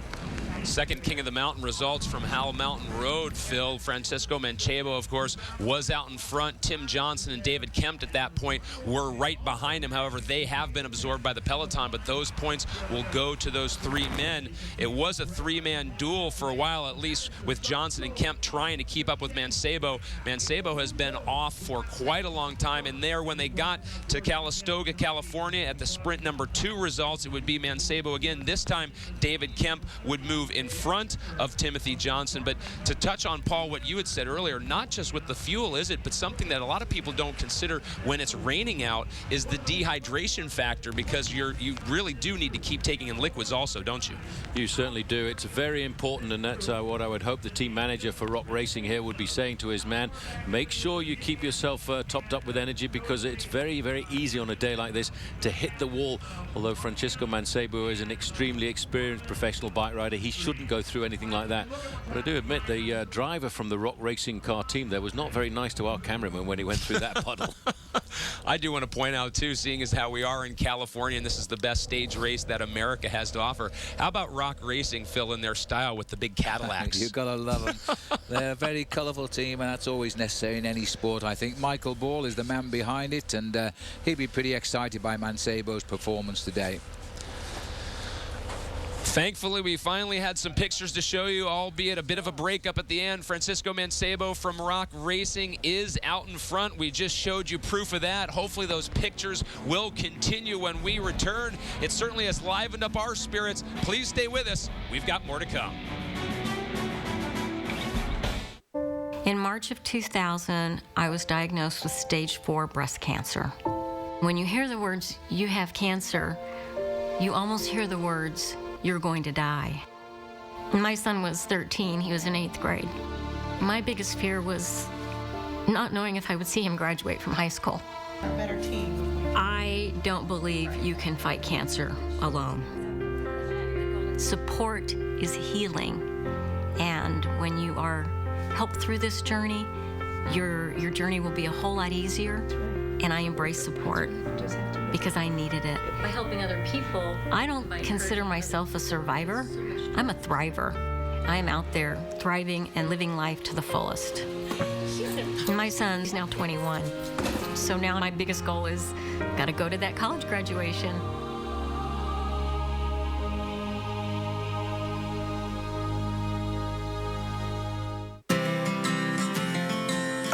Second King of the Mountain results from Howell Mountain Road, Phil. Francesco Mancebo, of course, was out in front. Tim Johnson and David Kempt at that point were right behind him. However, they have been absorbed by the peloton, but those points will go to those three men. It was a three-man duel for a while, at least, with Johnson and Kempt trying to keep up with Mancebo. Mancebo has been off for quite a long time, and there, when they got to Calistoga, California, at the sprint number 2 results, it would be Mancebo again. This time, David Kempt would move in front of Timothy Johnson. But to touch on, Paul, what you had said earlier, not just with the fuel, is it, but something that a lot of people don't consider when it's raining out is the dehydration factor, because you really do need to keep taking in liquids also, don't you? You certainly do. It's very important, and that's what I would hope the team manager for Rock Racing here would be saying to his man. Make sure you keep yourself topped up with energy, because it's very, very easy on a day like this to hit the wall. Although Francesco Mancebo is an extremely experienced professional bike rider, he shouldn't go through anything like that. But I do admit the driver from the Rock Racing car team there was not very nice to our cameraman when he went through that puddle. I do want to point out, too, seeing as how we are in California, and this is the best stage race that America has to offer. How about Rock Racing, Phil, in their style with the big Cadillacs? You've got to love them. They're a very colourful team, and that's always necessary in any sport, I think. Michael Ball is the man behind it, and he'd be pretty excited by Mancebo's performance today. Thankfully, we finally had some pictures to show you, albeit a bit of a breakup at the end. Francesco Mancebo from Rock Racing is out in front. We just showed you proof of that. Hopefully those pictures will continue when we return. It certainly has livened up our spirits. Please stay with us. We've got more to come. In March of 2000, I was diagnosed with stage 4 breast cancer. When you hear the words, "you have cancer," you almost hear the words, "you're going to die." My son was 13, he was in 8th grade. My biggest fear was not knowing if I would see him graduate from high school. A better team. I don't believe you can fight cancer alone. Support is healing, and when you are helped through this journey, your journey will be a whole lot easier, and I embrace support because I needed it. By helping other people, I don't consider myself a survivor. I'm a thriver. I'm out there thriving and living life to the fullest. My son's now 21, so now my biggest goal is got to go to that college graduation.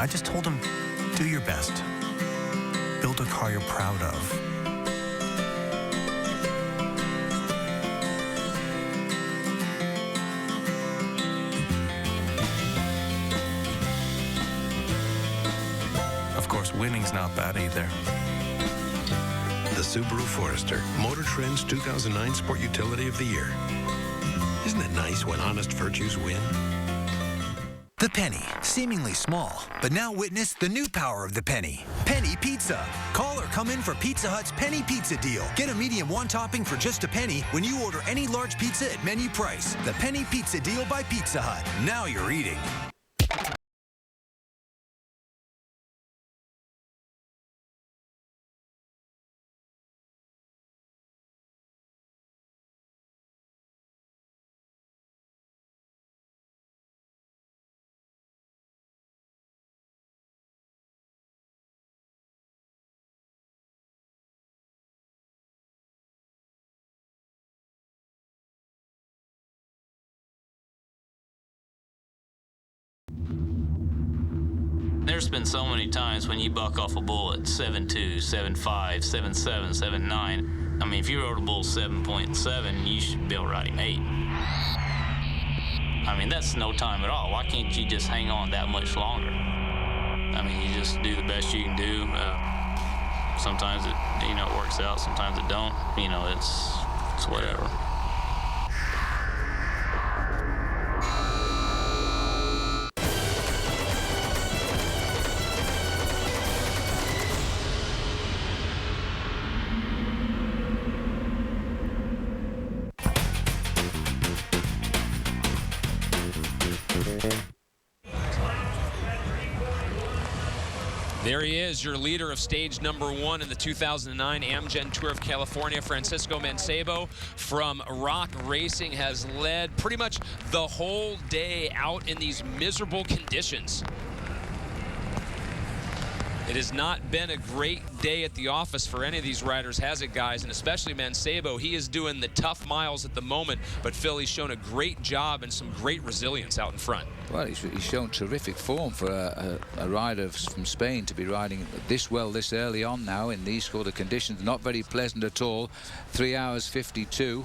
I just told him, do your best. Build a car you're proud of. Of course, winning's not bad either. The Subaru Forester, Motor Trend's 2009 Sport Utility of the Year. Isn't it nice when honest virtues win? The penny, seemingly small, but now witness the new power of the penny. Penny Pizza. Call or come in for Pizza Hut's Penny Pizza Deal. Get a medium 1 topping for just a penny when you order any large pizza at menu price. The Penny Pizza Deal by Pizza Hut. Now you're eating. There's been so many times when you buck off a bull at 7.2, 7.5, 7.7, 7.9. I mean, if you rode a bull 7.7, you should be able to ride him 8. I mean, that's no time at all. Why can't you just hang on that much longer? I mean, you just do the best you can do. Sometimes it works out, sometimes it don't. It's whatever. There he is, your leader of stage number 1 in the 2009 Amgen Tour of California. Francesco Mancebo from Rock Racing has led pretty much the whole day out in these miserable conditions. It has not been a great day at the office for any of these riders, has it, guys? And especially Mancebo. He is doing the tough miles at the moment, but Phil, he's shown a great job and some great resilience out in front. Well, he's shown terrific form for a rider from Spain to be riding this well this early on now in these sort of conditions. Not very pleasant at all. 3 hours 52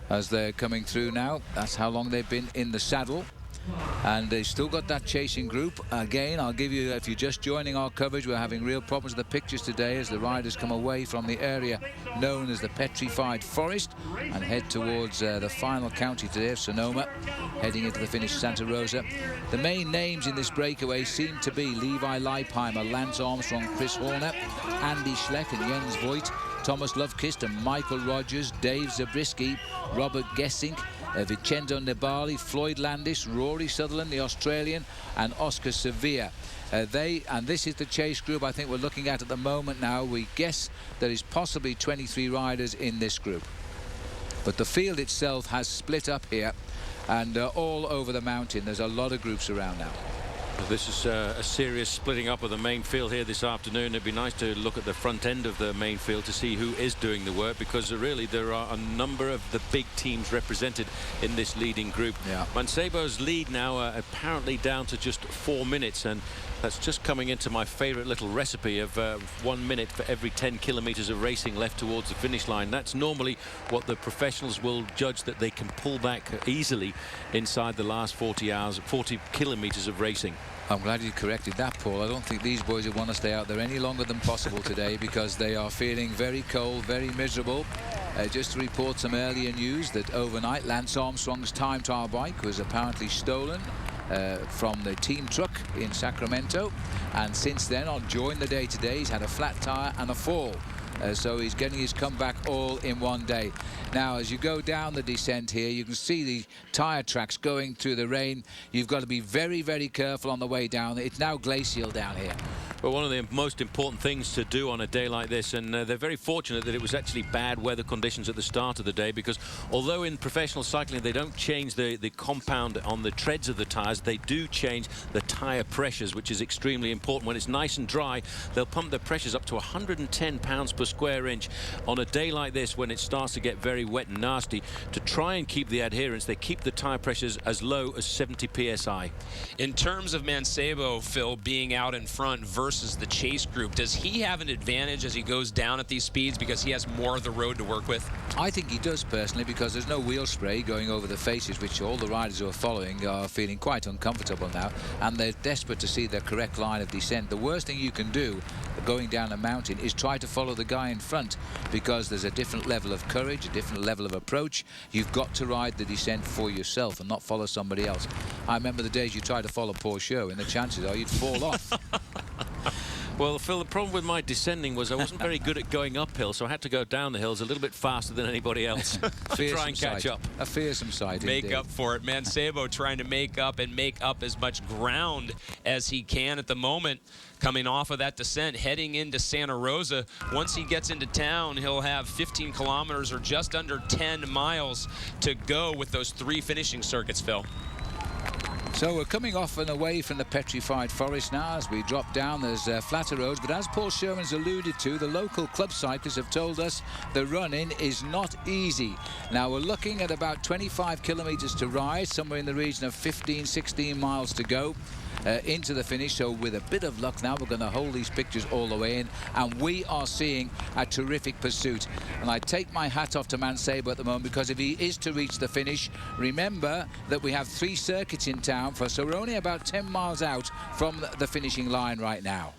as they're coming through now. That's how long they've been in the saddle. And they've still got that chasing group. Again, I'll give you, if you're just joining our coverage, we're having real problems with the pictures today as the riders come away from the area known as the Petrified Forest and head towards the final county today of Sonoma, heading into the finish Santa Rosa. The main names in this breakaway seem to be Levi Leipheimer, Lance Armstrong, Chris Horner, Andy Schleck and Jens Voigt, Thomas Lovekist and Michael Rogers, Dave Zabriskie, Robert Gessink, Vicenzo Nibali, Floyd Landis, Rory Sutherland, the Australian, and Oscar Sevilla. And this is the chase group I think we're looking at the moment now. We guess there is possibly 23 riders in this group. But the field itself has split up here and all over the mountain. There's a lot of groups around now. This is a serious splitting up of the main field here this afternoon. It'd be nice to look at the front end of the main field to see who is doing the work, because really there are a number of the big teams represented in this leading group. Yeah. Mancebo's lead now apparently down to just 4 minutes, and that's just coming into my favorite little recipe of 1 minute for every 10 kilometers of racing left towards the finish line. That's normally what the professionals will judge that they can pull back easily inside the last 40 kilometers of racing. I'm glad you corrected that, Paul. I don't think these boys would want to stay out there any longer than possible today because they are feeling very cold, very miserable. Just to report some earlier news that overnight Lance Armstrong's time trial bike was apparently stolen from the team truck in Sacramento, and since then, on during the day today, he's had a flat tire and a fall. So he's getting his comeback all in one day. Now, as you go down the descent here, you can see the tire tracks going through the rain. You've got to be very, very careful on the way down. It's now glacial down here. Well, one of the most important things to do on a day like this, and they're very fortunate that it was actually bad weather conditions at the start of the day, because although in professional cycling they don't change the compound on the treads of the tires, they do change the tire pressures, which is extremely important. When it's nice and dry, they'll pump the pressures up to 110 pounds per square inch. On a day like this, when it starts to get very wet and nasty, to try and keep the adherence, they keep the tire pressures as low as 70 psi. In terms of Mancebo, Phil, being out in front versus the chase group, does he have an advantage as he goes down at these speeds because he has more of the road to work with? I think he does personally, because there's no wheel spray going over the faces, which all the riders who are following are feeling quite uncomfortable now, and they're desperate to see the correct line of descent. The worst thing you can do going down a mountain is try to follow the guy in front, because there's a different level of courage, a different level of approach. You've got to ride the descent for yourself and not follow somebody else. I remember the days you tried to follow Paul Sherwen, and the chances are you'd fall off. Well, Phil, the problem with my descending was I wasn't very good at going uphill, so I had to go down the hills a little bit faster than anybody else to try and catch up. A fearsome sight. Make indeed. up for it. Mancebo trying to make up as much ground as he can at the moment. Coming off of that descent, heading into Santa Rosa. Once he gets into town, he'll have 15 kilometers or just under 10 miles to go with those 3 finishing circuits, Phil. So we're coming off and away from the Petrified Forest now. As we drop down, there's flatter roads, but as Paul Sherman's alluded to, the local club cyclists have told us the run-in is not easy. Now we're looking at about 25 kilometers to ride, somewhere in the region of 15, 16 miles to go into the finish. So with a bit of luck now, we're going to hold these pictures all the way in, and we are seeing a terrific pursuit. And I take my hat off to Mancebo at the moment, because if he is to reach the finish, remember that we have 3 circuits in town, so we're only about 10 miles out from the finishing line right now.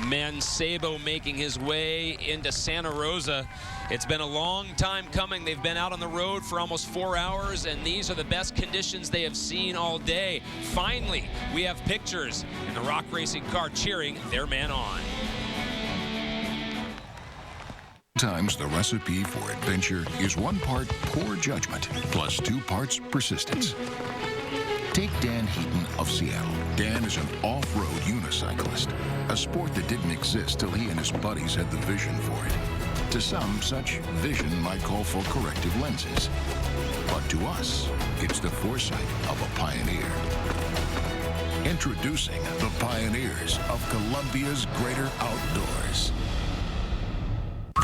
Mancebo making his way into Santa Rosa. It's been a long time coming. They've been out on the road for almost 4 hours, and these are the best conditions they have seen all day. Finally, we have pictures in the Rock Racing car cheering their man on. Sometimes the recipe for adventure is 1 part poor judgment plus 2 parts persistence. Take Dan Heaton of Seattle. Dan is an off-road unicyclist, a sport that didn't exist till he and his buddies had the vision for it. To some, such vision might call for corrective lenses. But to us, it's the foresight of a pioneer. Introducing the pioneers of Columbia's greater outdoors.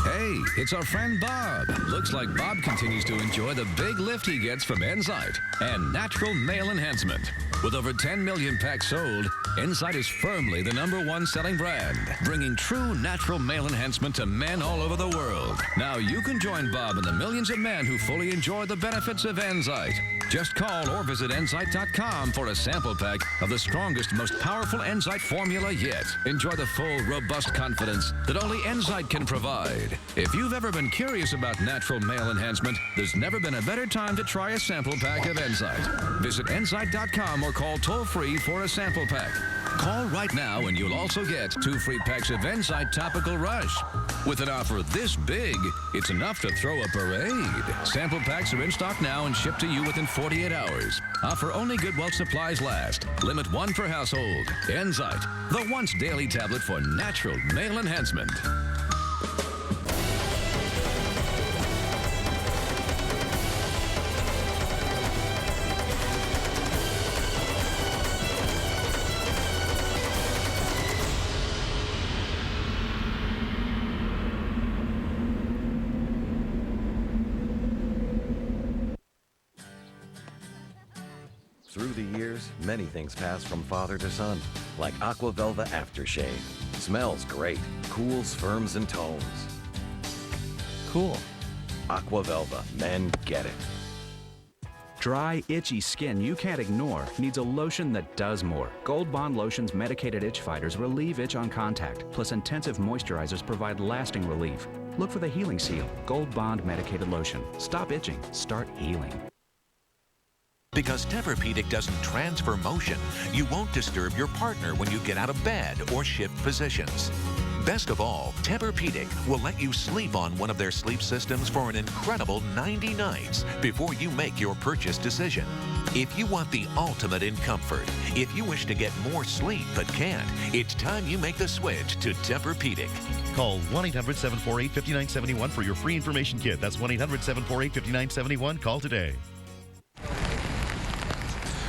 Hey, it's our friend Bob. Looks like Bob continues to enjoy the big lift he gets from Enzyte and natural male enhancement. With over 10 million packs sold, Enzyte is firmly the #1 selling brand, bringing true natural male enhancement to men all over the world. Now you can join Bob and the millions of men who fully enjoy the benefits of Enzyte. Just call or visit Enzyte.com for a sample pack of the strongest, most powerful Enzyte formula yet. Enjoy the full, robust confidence that only Enzyte can provide. If you've ever been curious about natural male enhancement, there's never been a better time to try a sample pack of Enzyte. Visit Enzyte.com or call toll-free for a sample pack. Call right now and you'll also get 2 free packs of Enzyte Topical Rush. With an offer this big, it's enough to throw a parade. Sample packs are in stock now and shipped to you within 48 hours. Offer only good while supplies last. Limit 1 per household. Enzyte, the once daily tablet for natural male enhancement. Through the years, many things pass from father to son, like Aqua Velva Aftershave. Smells great, cools, firms, and tones. Cool. Aqua Velva, men get it. Dry, itchy skin you can't ignore needs a lotion that does more. Gold Bond Lotion's medicated itch fighters relieve itch on contact, plus intensive moisturizers provide lasting relief. Look for the healing seal, Gold Bond Medicated Lotion. Stop itching, start healing. Because Tempur-Pedic doesn't transfer motion, you won't disturb your partner when you get out of bed or shift positions. Best of all, Tempur-Pedic will let you sleep on one of their sleep systems for an incredible 90 nights before you make your purchase decision. If you want the ultimate in comfort, if you wish to get more sleep but can't, it's time you make the switch to Tempur-Pedic. Call 1-800-748-5971 for your free information kit. That's 1-800-748-5971. Call today.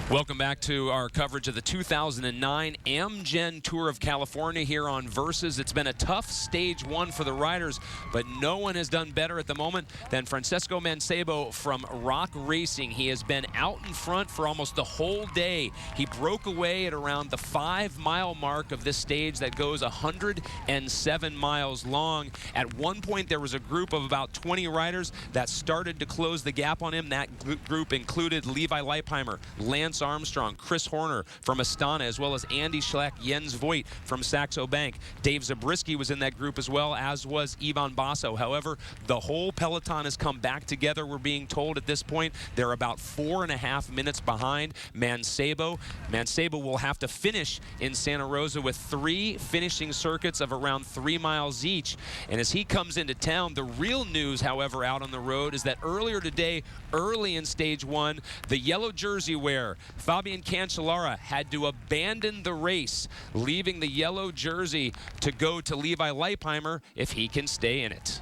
Welcome back to our coverage of the 2009 Amgen Tour of California here on Versus. It's been a tough stage 1 for the riders, but no one has done better at the moment than Francesco Mancebo from Rock Racing. He has been out in front for almost the whole day. He broke away at around the 5-mile mark of this stage that goes 107 miles long. At one point, there was a group of about 20 riders that started to close the gap on him. That group included Levi Leipheimer, Lance Armstrong, Chris Horner from Astana, as well as Andy Schleck, Jens Voigt from Saxo Bank. Dave Zabriskie was in that group as well, as was Ivan Basso. However, the whole peloton has come back together. We're being told at this point they're about 4.5 minutes behind Mancebo. Mancebo will have to finish in Santa Rosa with 3 finishing circuits of around 3 miles each. And as he comes into town, the real news, however, out on the road is that earlier today, early in stage 1, the yellow jersey wearer, Fabian Cancellara, had to abandon the race, leaving the yellow jersey to go to Levi Leipheimer if he can stay in it.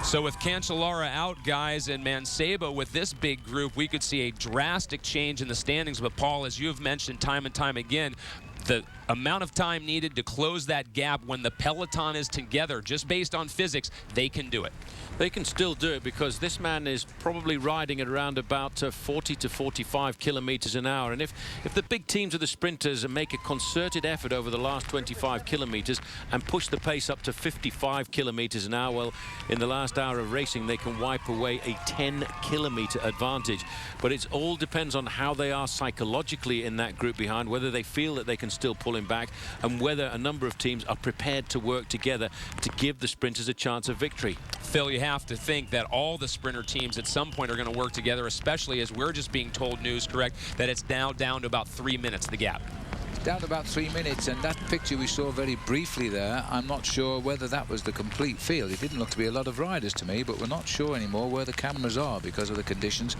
So with Cancellara out, guys, and Mancebo with this big group, we could see a drastic change in the standings. But Paul, as you have mentioned time and time again, the amount of time needed to close that gap when the peloton is together, just based on physics, they can do it. They can still do it because this man is probably riding at around about 40 to 45 kilometers an hour. And if the big teams of the sprinters make a concerted effort over the last 25 kilometers and push the pace up to 55 kilometers an hour, well, in the last hour of racing, they can wipe away a 10-kilometer advantage. But it all depends on how they are psychologically in that group behind, whether they feel that they can still pull him back, and whether a number of teams are prepared to work together to give the sprinters a chance of victory. Phil, you have to think that all the sprinter teams at some point are going to work together, especially as we're just being told news, correct, that it's now down to about 3 minutes, the gap. It's down to about 3 minutes, and that picture we saw very briefly there, I'm not sure whether that was the complete field. It didn't look to be a lot of riders to me, but we're not sure anymore where the cameras are because of the conditions.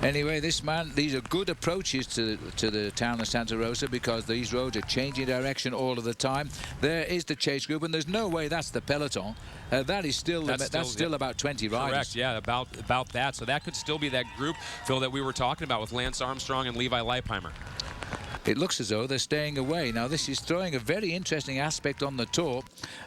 Anyway, this man, these are good approaches to the town of Santa Rosa because these roads are changing direction all of the time. There is the chase group, and there's no way that's the peloton. That is still that's still about 20 riders. Correct, yeah, about that. So that could still be that group, Phil, that we were talking about with Lance Armstrong and Levi Leipheimer. It looks as though they're staying away. Now, this is throwing a very interesting aspect on the tour.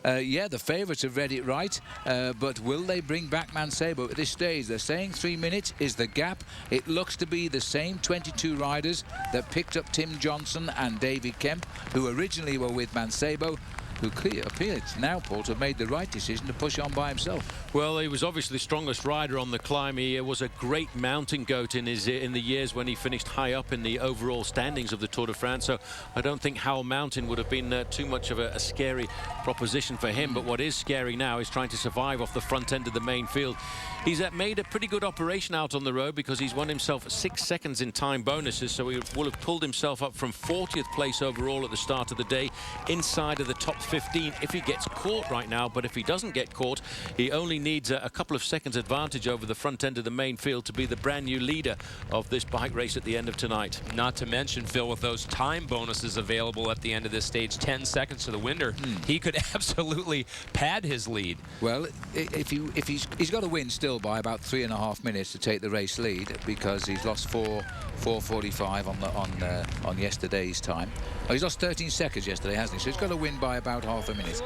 Yeah, the favourites have read it right, but will they bring back Mancebo at this stage? They're saying 3 minutes is the gap. It looks to be the same 22 riders that picked up Tim Johnson and David Kemp, who originally were with Mancebo, who appears now, Paul, to have made the right decision to push on by himself. Well, he was obviously the strongest rider on the climb. He was a great mountain goat in the years when he finished high up in the overall standings of the Tour de France. So I don't think Howell Mountain would have been too much of a scary proposition for him. But what is scary now is trying to survive off the front end of the main field. He's made a pretty good operation out on the road because he's won himself 6 seconds in time bonuses. So he will have pulled himself up from 40th place overall at the start of the day, inside of the top 15 if he gets caught right now. But if he doesn't get caught, he only needs a couple of seconds advantage over the front end of the main field to be the brand new leader of this bike race at the end of tonight. Not to mention, Phil, with those time bonuses available at the end of this stage, 10 seconds to the winner, he could absolutely pad his lead. Well, if he's got to win still by about 3.5 minutes to take the race lead, because he's lost 4:45 on yesterday's time. Oh, he's lost 13 seconds yesterday, hasn't he? So he's got to win by about half a minute.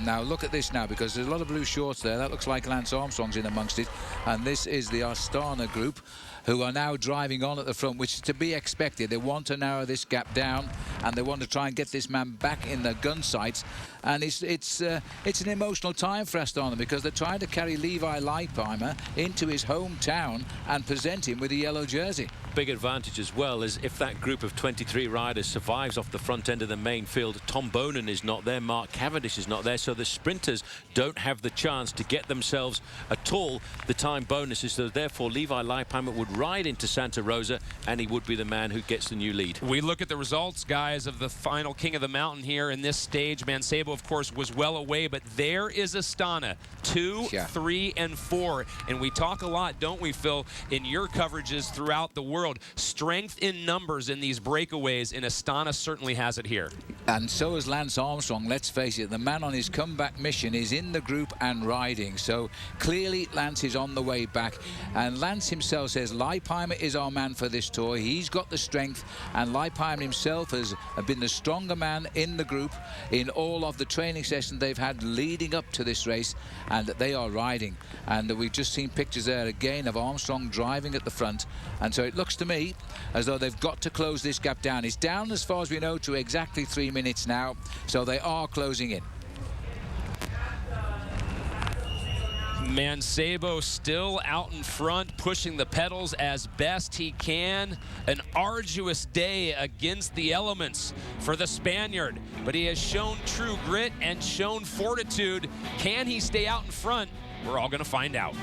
Now look at this now, because there's a lot of blue shorts there. That looks like Lance Armstrong's in amongst it, and this is the Astana group, who are now driving on at the front, which is to be expected. They want to narrow this gap down, and they want to try and get this man back in the gun sights. And it's an emotional time for Astana, because they're trying to carry Levi Leipheimer into his hometown and present him with a yellow jersey. Big advantage as well is if that group of 23 riders survives off the front end of the main field. Tom Bonan is not there, Mark Cavendish is not there, so the sprinters don't have the chance to get themselves at all the time bonuses. So therefore Levi Leipheimer would ride into Santa Rosa, and he would be the man who gets the new lead. We look at the results, guys, of the final King of the Mountain here in this stage. Mancebo, of course, was well away, but there is Astana, 2, 3, and 4. And we talk a lot, don't we, Phil, in your coverages throughout the world. Strength in numbers in these breakaways, and Astana certainly has it here. And so is Lance Armstrong. Let's face it, the man on his comeback mission is in the group and riding. So clearly Lance is on the way back. And Lance himself says Leipheimer is our man for this tour. He's got the strength, and Leipheimer himself has been the stronger man in the group in all of the training sessions they've had leading up to this race, and they are riding. And we've just seen pictures there again of Armstrong driving at the front. And so it looks to me as though they've got to close this gap down. It's down, as far as we know, to exactly 3 minutes now. So they are closing in. Mancebo still out in front, pushing the pedals as best he can. An arduous day against the elements for the Spaniard, but he has shown true grit and shown fortitude. Can he stay out in front? We're all going to find out.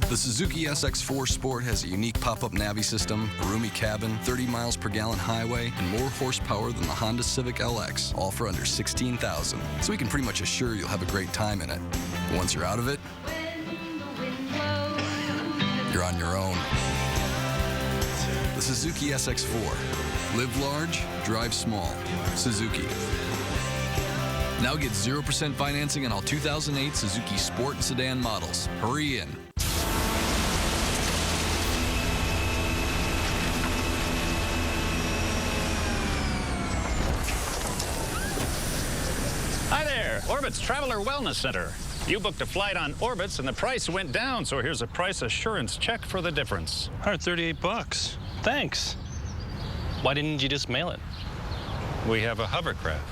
The Suzuki SX4 Sport has a unique pop-up Navi system, a roomy cabin, 30 miles per gallon highway, and more horsepower than the Honda Civic LX, all for under $16,000. So we can pretty much assure you'll have a great time in it. But once you're out of it, you're on your own. The Suzuki SX4. Live large, drive small. Suzuki. Now get 0% financing on all 2008 Suzuki Sport and Sedan models. Hurry in. there, Orbit's Traveler Wellness Center. You booked a flight on Orbit's and the price went down, so here's a price assurance check for the difference. $138. Thanks. Why didn't you just mail it? We have a hovercraft.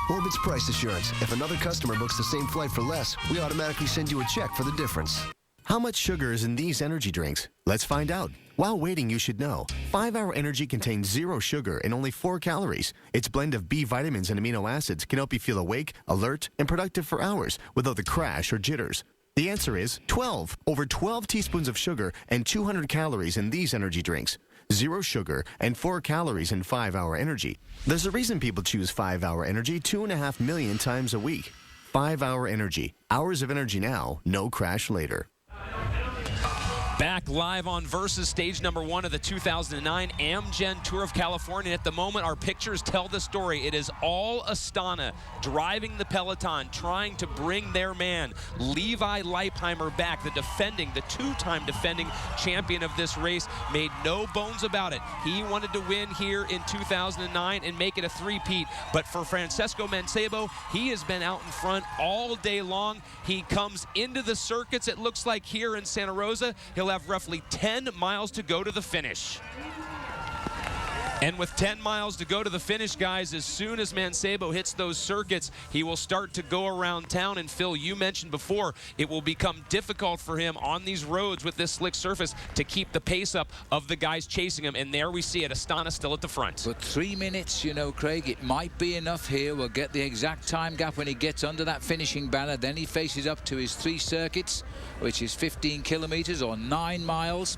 Orbit's Price Assurance. If another customer books the same flight for less, we automatically send you a check for the difference. How much sugar is in these energy drinks? Let's find out. While waiting, you should know. 5-Hour Energy contains 0 sugar and only 4 calories. Its blend of B vitamins and amino acids can help you feel awake, alert, and productive for hours without the crash or jitters. The answer is 12. Over 12 teaspoons of sugar and 200 calories in these energy drinks. 0 sugar and 4 calories in 5-Hour Energy. There's a reason people choose 5-Hour Energy 2.5 million times a week. 5-Hour Energy. Hours of energy now, no crash later. Back live on Versus, stage number 1 of the 2009 Amgen Tour of California. At the moment, our pictures tell the story. It is all Astana driving the peloton, trying to bring their man, Levi Leipheimer, back. The 2-time defending champion of this race, made no bones about it. He wanted to win here in 2009 and make it a three-peat. But for Francesco Mancebo, he has been out in front all day long. He comes into the circuits, it looks like here in Santa Rosa. He'll have roughly 10 miles to go to the finish. And with 10 miles to go to the finish, guys, as soon as Mancebo hits those circuits, he will start to go around town. And Phil, you mentioned before, it will become difficult for him on these roads with this slick surface to keep the pace up of the guys chasing him. And there we see it, Astana still at the front. But 3 minutes, you know, Craig, it might be enough here. We'll get the exact time gap when he gets under that finishing banner. Then he faces up to his 3 circuits, which is 15 kilometers or 9 miles.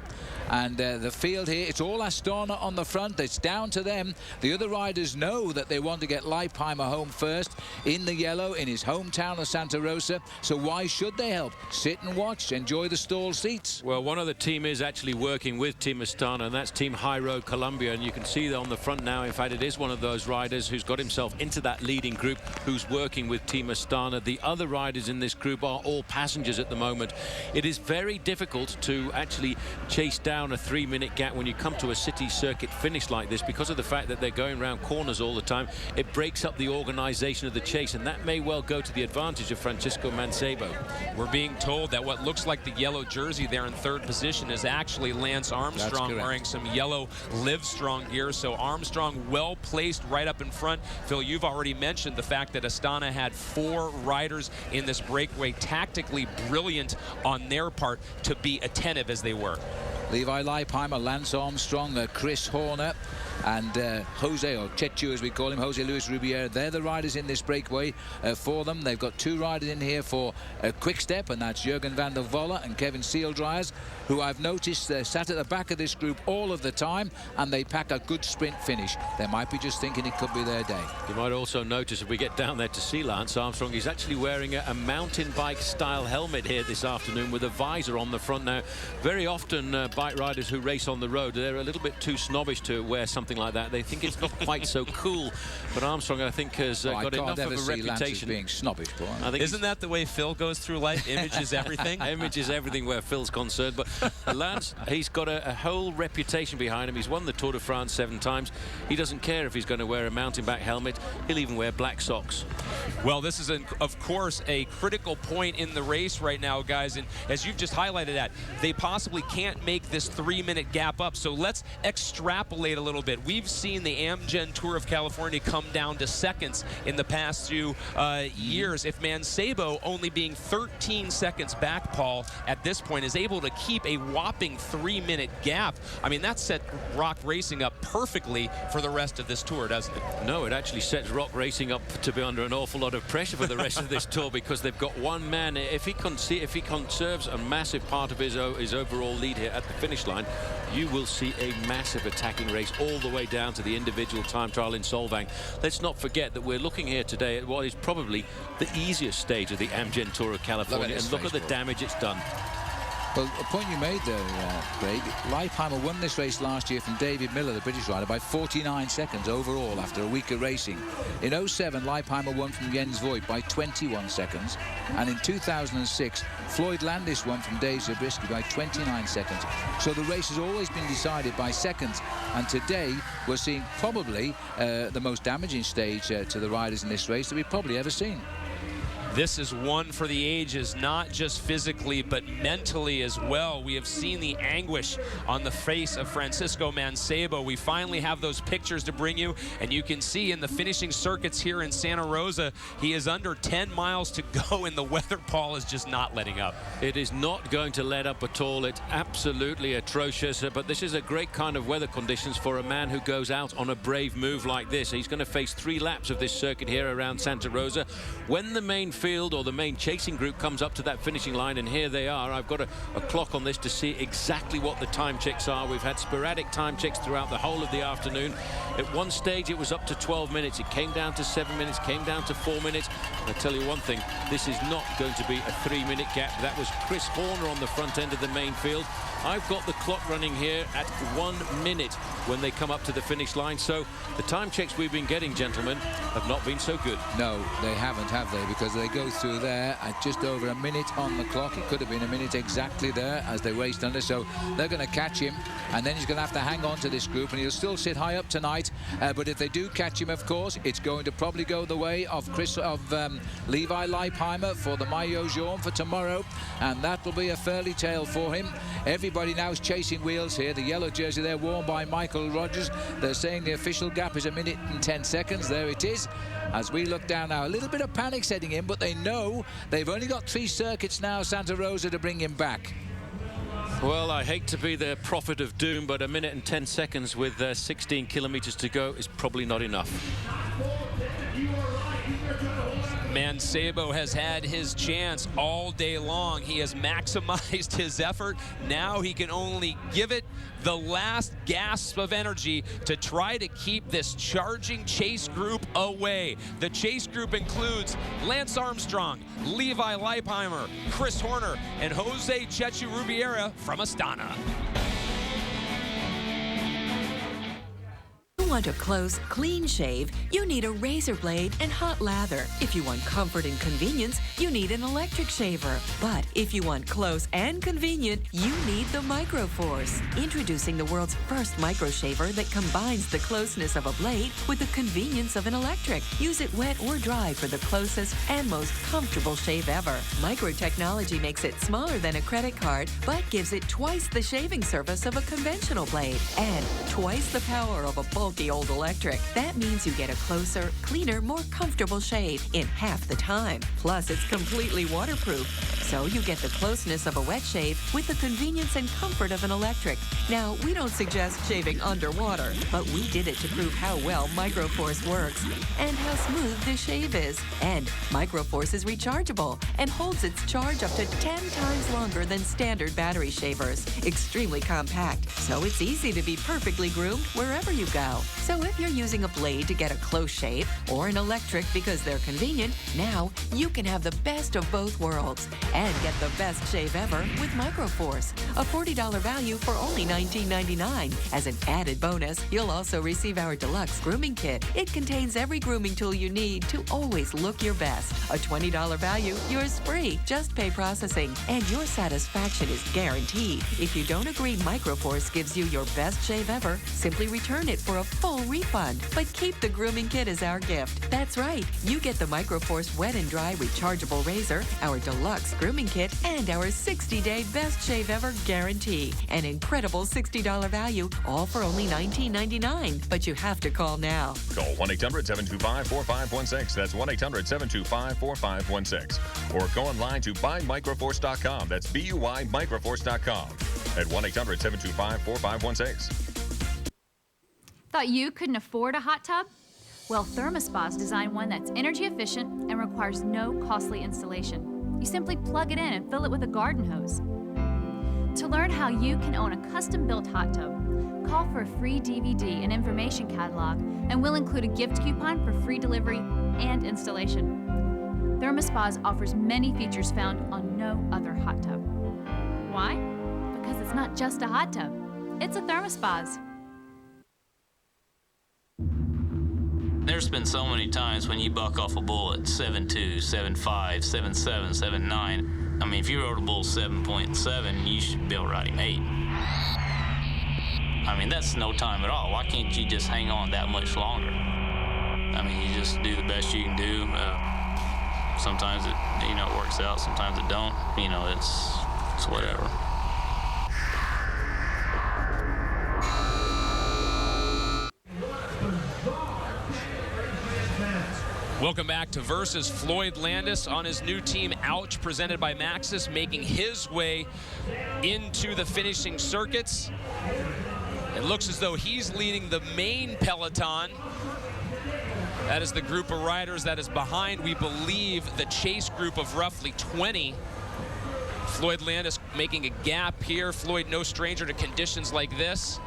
And the field here, it's all Astana on the front. It's down to them. The other riders know that they want to get Leipheimer home first in the yellow in his hometown of Santa Rosa. So why should they help? Sit and watch, enjoy the stall seats. Well, one of the team is actually working with Team Astana, and that's Team High Road Columbia. And you can see that on the front now, in fact, it is one of those riders who's got himself into that leading group who's working with Team Astana. The other riders in this group are all passengers at the moment. It is very difficult to actually chase down a 3-minute gap when you come to a city circuit finish like this, because of the fact that they're going around corners all the time. It breaks up the organization of the chase, and that may well go to the advantage of Francesco Mancebo. We're being told that what looks like the yellow jersey there in 3rd position is actually Lance Armstrong wearing some yellow Livestrong gear. So Armstrong well placed right up in front. Phil, you've already mentioned the fact that Astana had 4 riders in this breakaway, tactically brilliant on their part to be attentive as they were. Levi Leipheimer, Lance Armstrong, Chris Horner, and Jose, or Chechu as we call him, Jose Luis Rubiera. They're the riders in this breakaway for them. They've got 2 riders in here for Quick Step, and that's Jürgen van der Volle and Kevin Seeldryers, who I've noticed sat at the back of this group all of the time, and they pack a good sprint finish. They might be just thinking it could be their day. You might also notice, if we get down there to see Lance Armstrong, he's actually wearing a mountain bike style helmet here this afternoon with a visor on the front. Now, very often bike riders who race on the road, they're a little bit too snobbish to wear something like that. They think it's not quite so cool. But Armstrong, I think, has got enough of a reputation. Being snobbish, I think isn't that the way Phil goes through life? Image is everything. Image is everything where Phil's concerned. But Lance, he's got a whole reputation behind him. He's won the Tour de France 7 times. He doesn't care if he's going to wear a mountain bike helmet. He'll even wear black socks. Well, this is, of course, a critical point in the race right now, guys. And as you've just highlighted that, they possibly can't make this 3-minute gap up. So let's extrapolate a little bit. We've seen the Amgen Tour of California come down to seconds in the past few years. If Mancebo, only being 13 seconds back, Paul, at this point, is able to keep a whopping 3-minute gap, I mean, that set Rock Racing up perfectly for the rest of this tour, doesn't it? No, it actually sets Rock Racing up to be under an awful lot of pressure for the rest of this tour, because they've got one man. If he conserves a massive part of his overall lead here at the finish line, you will see a massive attacking race all the way down to the individual time trial in Solvang. Let's not forget that we're looking here today at what is probably the easiest stage of the Amgen Tour of California, and look at the damage it's done. Well, a point you made there, Craig, Leipheimer won this race last year from David Miller, the British rider, by 49 seconds overall after a week of racing. In 07, Leipheimer won from Jens Voigt by 21 seconds. And in 2006, Floyd Landis won from Dave Zabriskie by 29 seconds. So the race has always been decided by seconds. And today, we're seeing probably the most damaging stage to the riders in this race that we've probably ever seen. This is one for the ages, not just physically, but mentally as well. We have seen the anguish on the face of Francesco Mancebo. We finally have those pictures to bring you, and you can see in the finishing circuits here in Santa Rosa, he is under 10 miles to go, and the weather, Paul, is just not letting up. It is not going to let up at all. It's absolutely atrocious, but this is a great kind of weather conditions for a man who goes out on a brave move like this. He's going to face 3 laps of this circuit here around Santa Rosa. When the main field or the main chasing group comes up to that finishing line, and here they are. I've got a clock on this to see exactly what the time checks are. We've had sporadic time checks throughout the whole of the afternoon. At one stage it was up to 12 minutes. It came down to 7 minutes, came down to 4 minutes. And I tell you one thing, this is not going to be a 3-minute gap. That was Chris Horner on the front end of the main field. I've got the clock running here at 1 minute when they come up to the finish line. So the time checks we've been getting, gentlemen, have not been so good. No, they haven't, have they? Because they go through there at just over a minute on the clock. It could have been a minute exactly there as they raced under. So they're going to catch him, and then he's going to have to hang on to this group, and he'll still sit high up tonight. But if they do catch him, of course, it's going to probably go the way of Levi Leipheimer for the Maillot Jaune for tomorrow, and that will be a fairly tale for him. Everybody now is chasing wheels here. The yellow jersey there worn by Michael Rogers. They're saying the official gap is 1 minute and 10 seconds. There it is. As we look down now, a little bit of panic setting in, but they know they've only got 3 circuits now, Santa Rosa, to bring him back. Well, I hate to be the prophet of doom, but 1 minute and 10 seconds with 16 kilometers to go is probably not enough. Mancebo has had his chance all day long. He has maximized his effort. Now he can only give it the last gasp of energy to try to keep this charging chase group away. The chase group includes Lance Armstrong, Levi Leipheimer, Chris Horner, and Jose Chechu Rubiera from Astana. Want a close, clean shave, you need a razor blade and hot lather. If you want comfort and convenience, you need an electric shaver. But if you want close and convenient, you need the Microforce. Introducing the world's first micro shaver that combines the closeness of a blade with the convenience of an electric. Use it wet or dry for the closest and most comfortable shave ever. Micro technology makes it smaller than a credit card, but gives it twice the shaving surface of a conventional blade and twice the power of a bulky old electric. That means you get a closer, cleaner, more comfortable shave in half the time. Plus, it's completely waterproof, so you get the closeness of a wet shave with the convenience and comfort of an electric. Now, we don't suggest shaving underwater, but we did it to prove how well Microforce works and how smooth the shave is. And Microforce is rechargeable and holds its charge up to 10 times longer than standard battery shavers. Extremely compact, so it's easy to be perfectly groomed wherever you go. So if you're using a blade to get a close shave or an electric because they're convenient, now you can have the best of both worlds and get the best shave ever with Microforce. A $40 value for only $19.99. As an added bonus, you'll also receive our deluxe grooming kit. It contains every grooming tool you need to always look your best. A $20 value, yours free. Just pay processing, and your satisfaction is guaranteed. If you don't agree Microforce gives you your best shave ever, simply return it for a full refund. But keep the grooming kit as our gift. That's right. You get the Microforce Wet and Dry Rechargeable Razor, our deluxe grooming kit, and our 60-day best shave ever guarantee. An incredible $60 value, all for only $19.99. But you have to call now. Call 1-800-725-4516. That's 1-800-725-4516. Or go online to buymicroforce.com. That's BUYmicroforce.com. At 1-800-725-4516. Thought you couldn't afford a hot tub? Well, ThermoSpa's designed one that's energy efficient and requires no costly installation. You simply plug it in and fill it with a garden hose. To learn how you can own a custom-built hot tub, call for a free DVD and information catalog, and we'll include a gift coupon for free delivery and installation. ThermoSpa's offers many features found on no other hot tub. Why? Because it's not just a hot tub, it's a ThermoSpa's. There's been so many times when you buck off a bull at 7.2, 7.5, 7.7, 7.9. I mean, if you rode a bull 7.7, you should be riding 8. I mean, that's no time at all. Why can't you just hang on that much longer? I mean, you just do the best you can do. Sometimes it, you know, it works out. Sometimes it don't. You know, it's whatever. Welcome back to Versus. Floyd Landis on his new team, Ouch, presented by Maxxis, making his way into the finishing circuits. It looks as though he's leading the main peloton. That is the group of riders that is behind, we believe, the chase group of roughly 20. Floyd Landis making a gap here. Floyd, no stranger to conditions like this.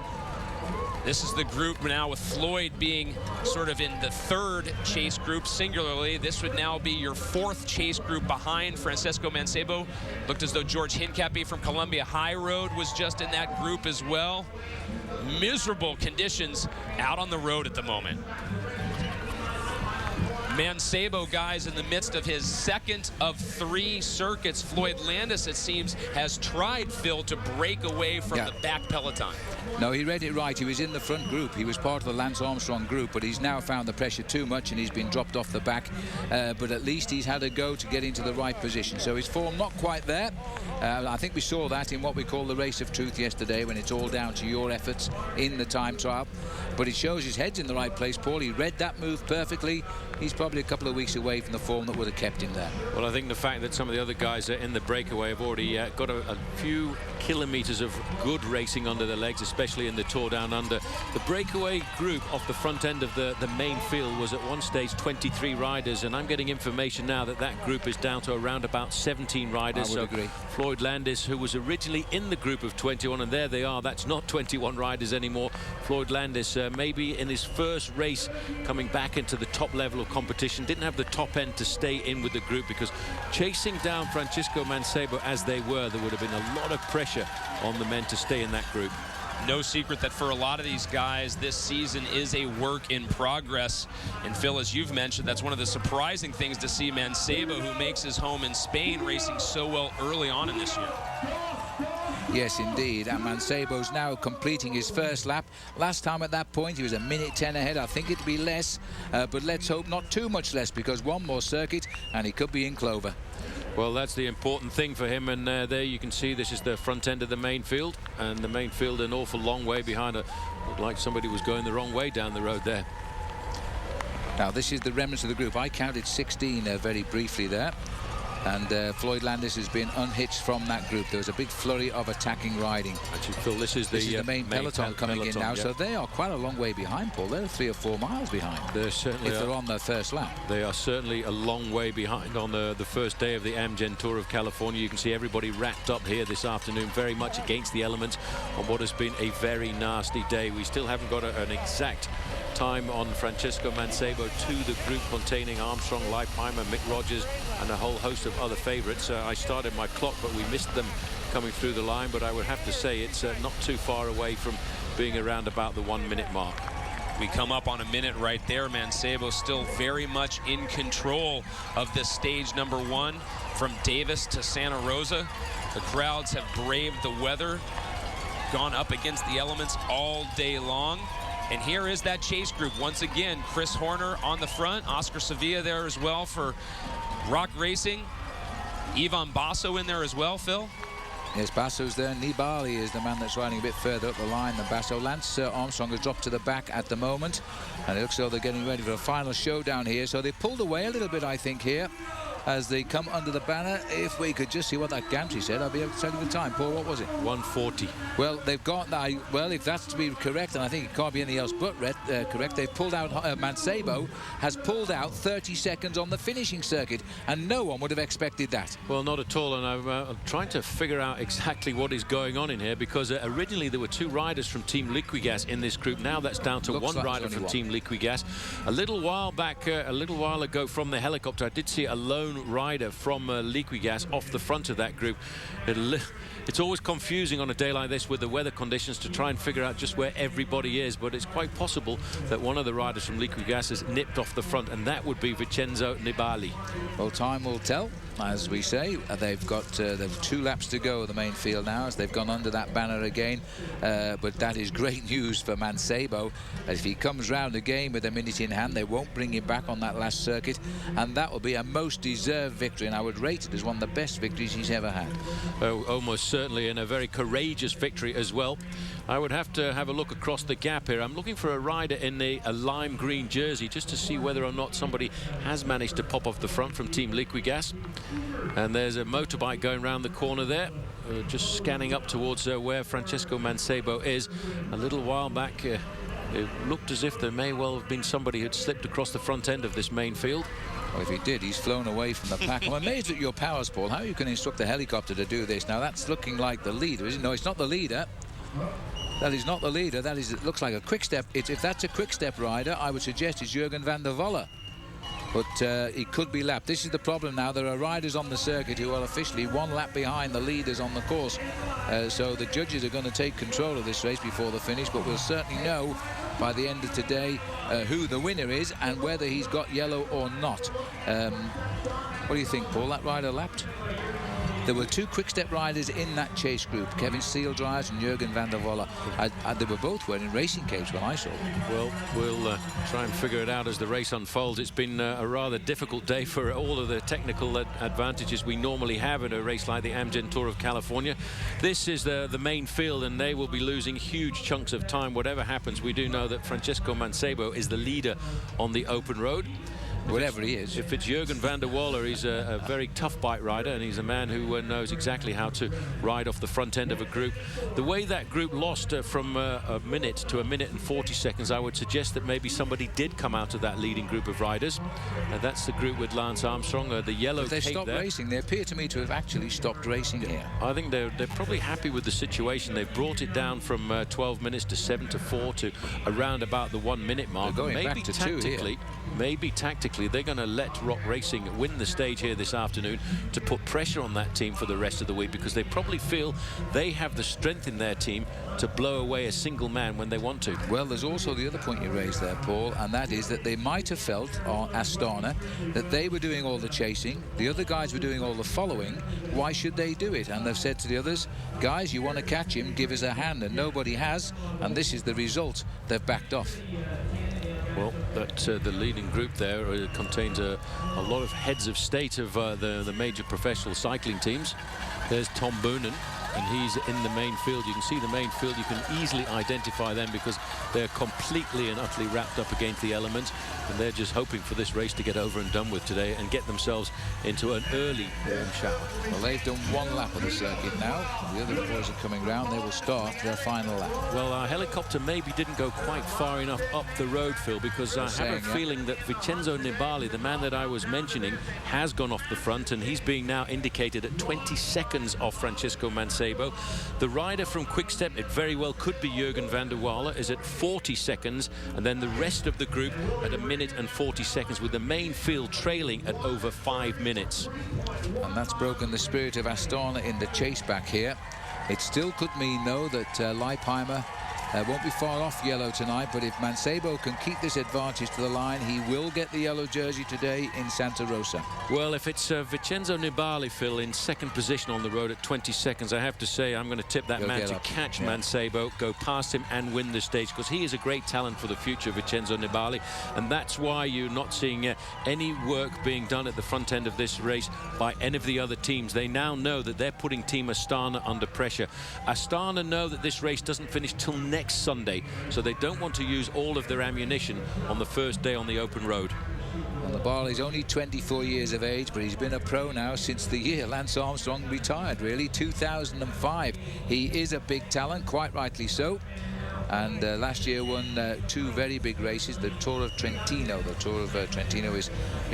This is the group now with Floyd being sort of in the third chase group singularly. This would now be your fourth chase group behind Francesco Mancebo. Looked as though George Hincapie from Columbia High Road was just in that group as well. Miserable conditions out on the road at the moment. Mancebo, guys, in the midst of his second of 3 circuits. Floyd Landis, it seems, has tried, Phil, to break away from the back peloton. No, he read it right. He was in the front group. He was part of the Lance Armstrong group, but he's now found the pressure too much and he's been dropped off the back. But at least he's had a go to get into the right position. So his form not quite there. I think we saw that in what we call the race of truth yesterday, when it's all down to your efforts in the time trial. But it shows his head's in the right place, Paul. He read that move perfectly. He's probably a couple of weeks away from the form that would have kept him there. Well, I think the fact that some of the other guys are in the breakaway have already got a few kilometers of good racing under their legs, especially in the Tour Down Under. The breakaway group off the front end of the main field was at one stage 23 riders, and I'm getting information now that that group is down to around about 17 riders. I would agree. Floyd Landis, who was originally in the group of 21, and there they are, that's not 21 riders anymore. Floyd Landis, maybe in his first race coming back into the top level of competition, didn't have the top end to stay in with the group, because chasing down Francesco Mancebo as they were, there would have been a lot of pressure on the men to stay in that group. No secret that for a lot of these guys, this season is a work in progress. And Phil, as you've mentioned, that's one of the surprising things to see Mancebo, who makes his home in Spain, racing so well early on in this year. Yes, indeed. And Mancebo's now completing his first lap. Last time at that point, he was a minute 10 ahead. I think it'd be less, but let's hope not too much less, because one more circuit and he could be in clover. Well, that's the important thing for him, and there you can see this is the front end of the main field, and the main field an awful long way behind it. Looked like somebody was going the wrong way down the road there. Now, this is the remnants of the group. I counted 16 very briefly there. And Floyd Landis has been unhitched from that group. There was a big flurry of attacking riding. Actually, Phil, this is the main peloton coming in now. Yeah. So they are quite a long way behind, Paul. They're 3 or 4 miles behind. They're certainly, if they're on their first lap. They are certainly a long way behind on the first day of the Amgen Tour of California. You can see everybody wrapped up here this afternoon, very much against the elements on what has been a very nasty day. We still haven't got an exact time on Francesco Mancebo to the group containing Armstrong, Leipheimer, Mick Rogers, and a whole host of other favorites. I started my clock, but we missed them coming through the line. But I would have to say it's not too far away from being around about the 1 minute mark. We come up on a minute right there. Mancebo still very much in control of this stage number 1 from Davis to Santa Rosa. The crowds have braved the weather, gone up against the elements all day long. And here is that chase group once again. Chris Horner on the front, Oscar Sevilla there as well for Rock Racing. Ivan Basso in there as well, Phil. Yes, Basso's there. Nibali is the man that's riding a bit further up the line than Basso. Lance Armstrong has dropped to the back at the moment, and it looks as though they're getting ready for a final showdown here. So they pulled away a little bit, I think, here as they come under the banner. If we could just see what that gantry said, I'll be able to tell you the time. Paul, what was it? 1:40. Well, they've got that. Well, if that's to be correct, and I think it can't be anything else but correct, they've pulled out, Mancebo has pulled out 30 seconds on the finishing circuit, and no one would have expected that. Well, not at all, and I'm trying to figure out exactly what is going on in here, because originally there were 2 riders from Team Liquigas in this group. Now that's down to one rider from Team Liquigas. A little while back, a little while ago from the helicopter, I did see a lone lone rider from Liquigas off the front of that group. It's always confusing on a day like this with the weather conditions to try and figure out just where everybody is, but it's quite possible that one of the riders from Liquigas has nipped off the front, and that would be Vicenzo Nibali. Well, time will tell, as we say. They've got 2 laps to go of the main field now, as they've gone under that banner again. But that is great news for Mancebo. If he comes round again with a minute in hand, they won't bring him back on that last circuit, and that will be a most deserved victory, and I would rate it as one of the best victories he's ever had. Oh, almost certainly, and a very courageous victory as well. I would have to have a look across the gap here. I'm looking for a rider in a lime green jersey just to see whether or not somebody has managed to pop off the front from Team Liquigas. And there's a motorbike going around the corner there, just scanning up towards where Francesco Mancebo is. A little while back, it looked as if there may well have been somebody who'd slipped across the front end of this main field. Well, if he did, he's flown away from the pack. I'm amazed at your powers, Paul, how you can instruct the helicopter to do this. Now, that's looking like the leader, isn't it? No, it's not the leader. That is not the leader. That is, it looks like a quick step. If that's a quick step rider, I would suggest it's Jurgen van der Volle. But he could be lapped. This is the problem now. There are riders on the circuit who are officially 1 lap behind the leaders on the course. So the judges are going to take control of this race before the finish, but we'll certainly know by the end of today who the winner is and whether he's got yellow or not. What do you think, Paul? That rider lapped? There were 2 quick-step riders in that chase group, Kevin Steeldrives and Jurgen van der Volle. They were both wearing racing capes when I saw them. Well, we'll try and figure it out as the race unfolds. It's been a rather difficult day for all of the technical advantages we normally have in a race like the Amgen Tour of California. This is the main field, and they will be losing huge chunks of time. Whatever happens, we do know that Francesco Mancebo is the leader on the open road. Whatever he is. If it's Jurgen van der Volle, he's a very tough bike rider, and he's a man who knows exactly how to ride off the front end of a group. The way that group lost from a minute to a minute and 40 seconds, I would suggest that maybe somebody did come out of that leading group of riders. That's the group with Lance Armstrong, the yellow They cape stopped there. racing. They appear to me to have actually stopped racing here. I think they're probably happy with the situation. They've brought it down from 12 minutes to 7 to 4 to around about the 1 minute mark. They're going back to 2 here. Maybe tactically they're going to let Rock Racing win the stage here this afternoon to put pressure on that team for the rest of the week, because they probably feel they have the strength in their team to blow away a single man when they want to. Well, there's also the other point you raised there, Paul, and that is that they might have felt on Astana that they were doing all the chasing, the other guys were doing all the following. Why should they do it? And they've said to the others, guys, you want to catch him, give us a hand, and nobody has, and this is the result. They've backed off. Well, the leading group there contains a lot of heads of state of the major professional cycling teams. There's Tom Boonen, and he's in the main field. You can see the main field. You can easily identify them because they're completely and utterly wrapped up against the elements, and they're just hoping for this race to get over and done with today and get themselves into an early warm shower. Well, they've done 1 lap of the circuit now. The other boys are coming round. They will start their final lap. Well, our helicopter maybe didn't go quite far enough up the road, Phil, because I have a feeling that Vicenzo Nibali, the man that I was mentioning, has gone off the front, and he's being now indicated at 20 seconds off Francesco Mancebo. The rider from Quick-Step, it very well could be Jurgen van der Volle, is at 40 seconds, and then the rest of the group at 1 minute and 40 seconds, with the main field trailing at over 5 minutes. And that's broken the spirit of Astana in the chase back here. It still could mean, though, that Leipheimer won't be far off yellow tonight, but if Mancebo can keep this advantage to the line, he will get the yellow jersey today in Santa Rosa. Well, if it's Vicenzo Nibali, Phil, in second position on the road at 20 seconds, I have to say I'm going to tip that man to catch Mancebo, go past him and win the stage, because he is a great talent for the future, Vicenzo Nibali, and that's why you're not seeing any work being done at the front end of this race by any of the other teams. They now know that they're putting Team Astana under pressure. Astana know that this race doesn't finish till next Sunday, so they don't want to use all of their ammunition on the first day on the open road. Well, Nibali's only 24 years of age, but he's been a pro now since the year Lance Armstrong retired, really, 2005. He is a big talent, quite rightly so. and last year won 2 very big races. The Tour of Trentino. The Tour of Trentino is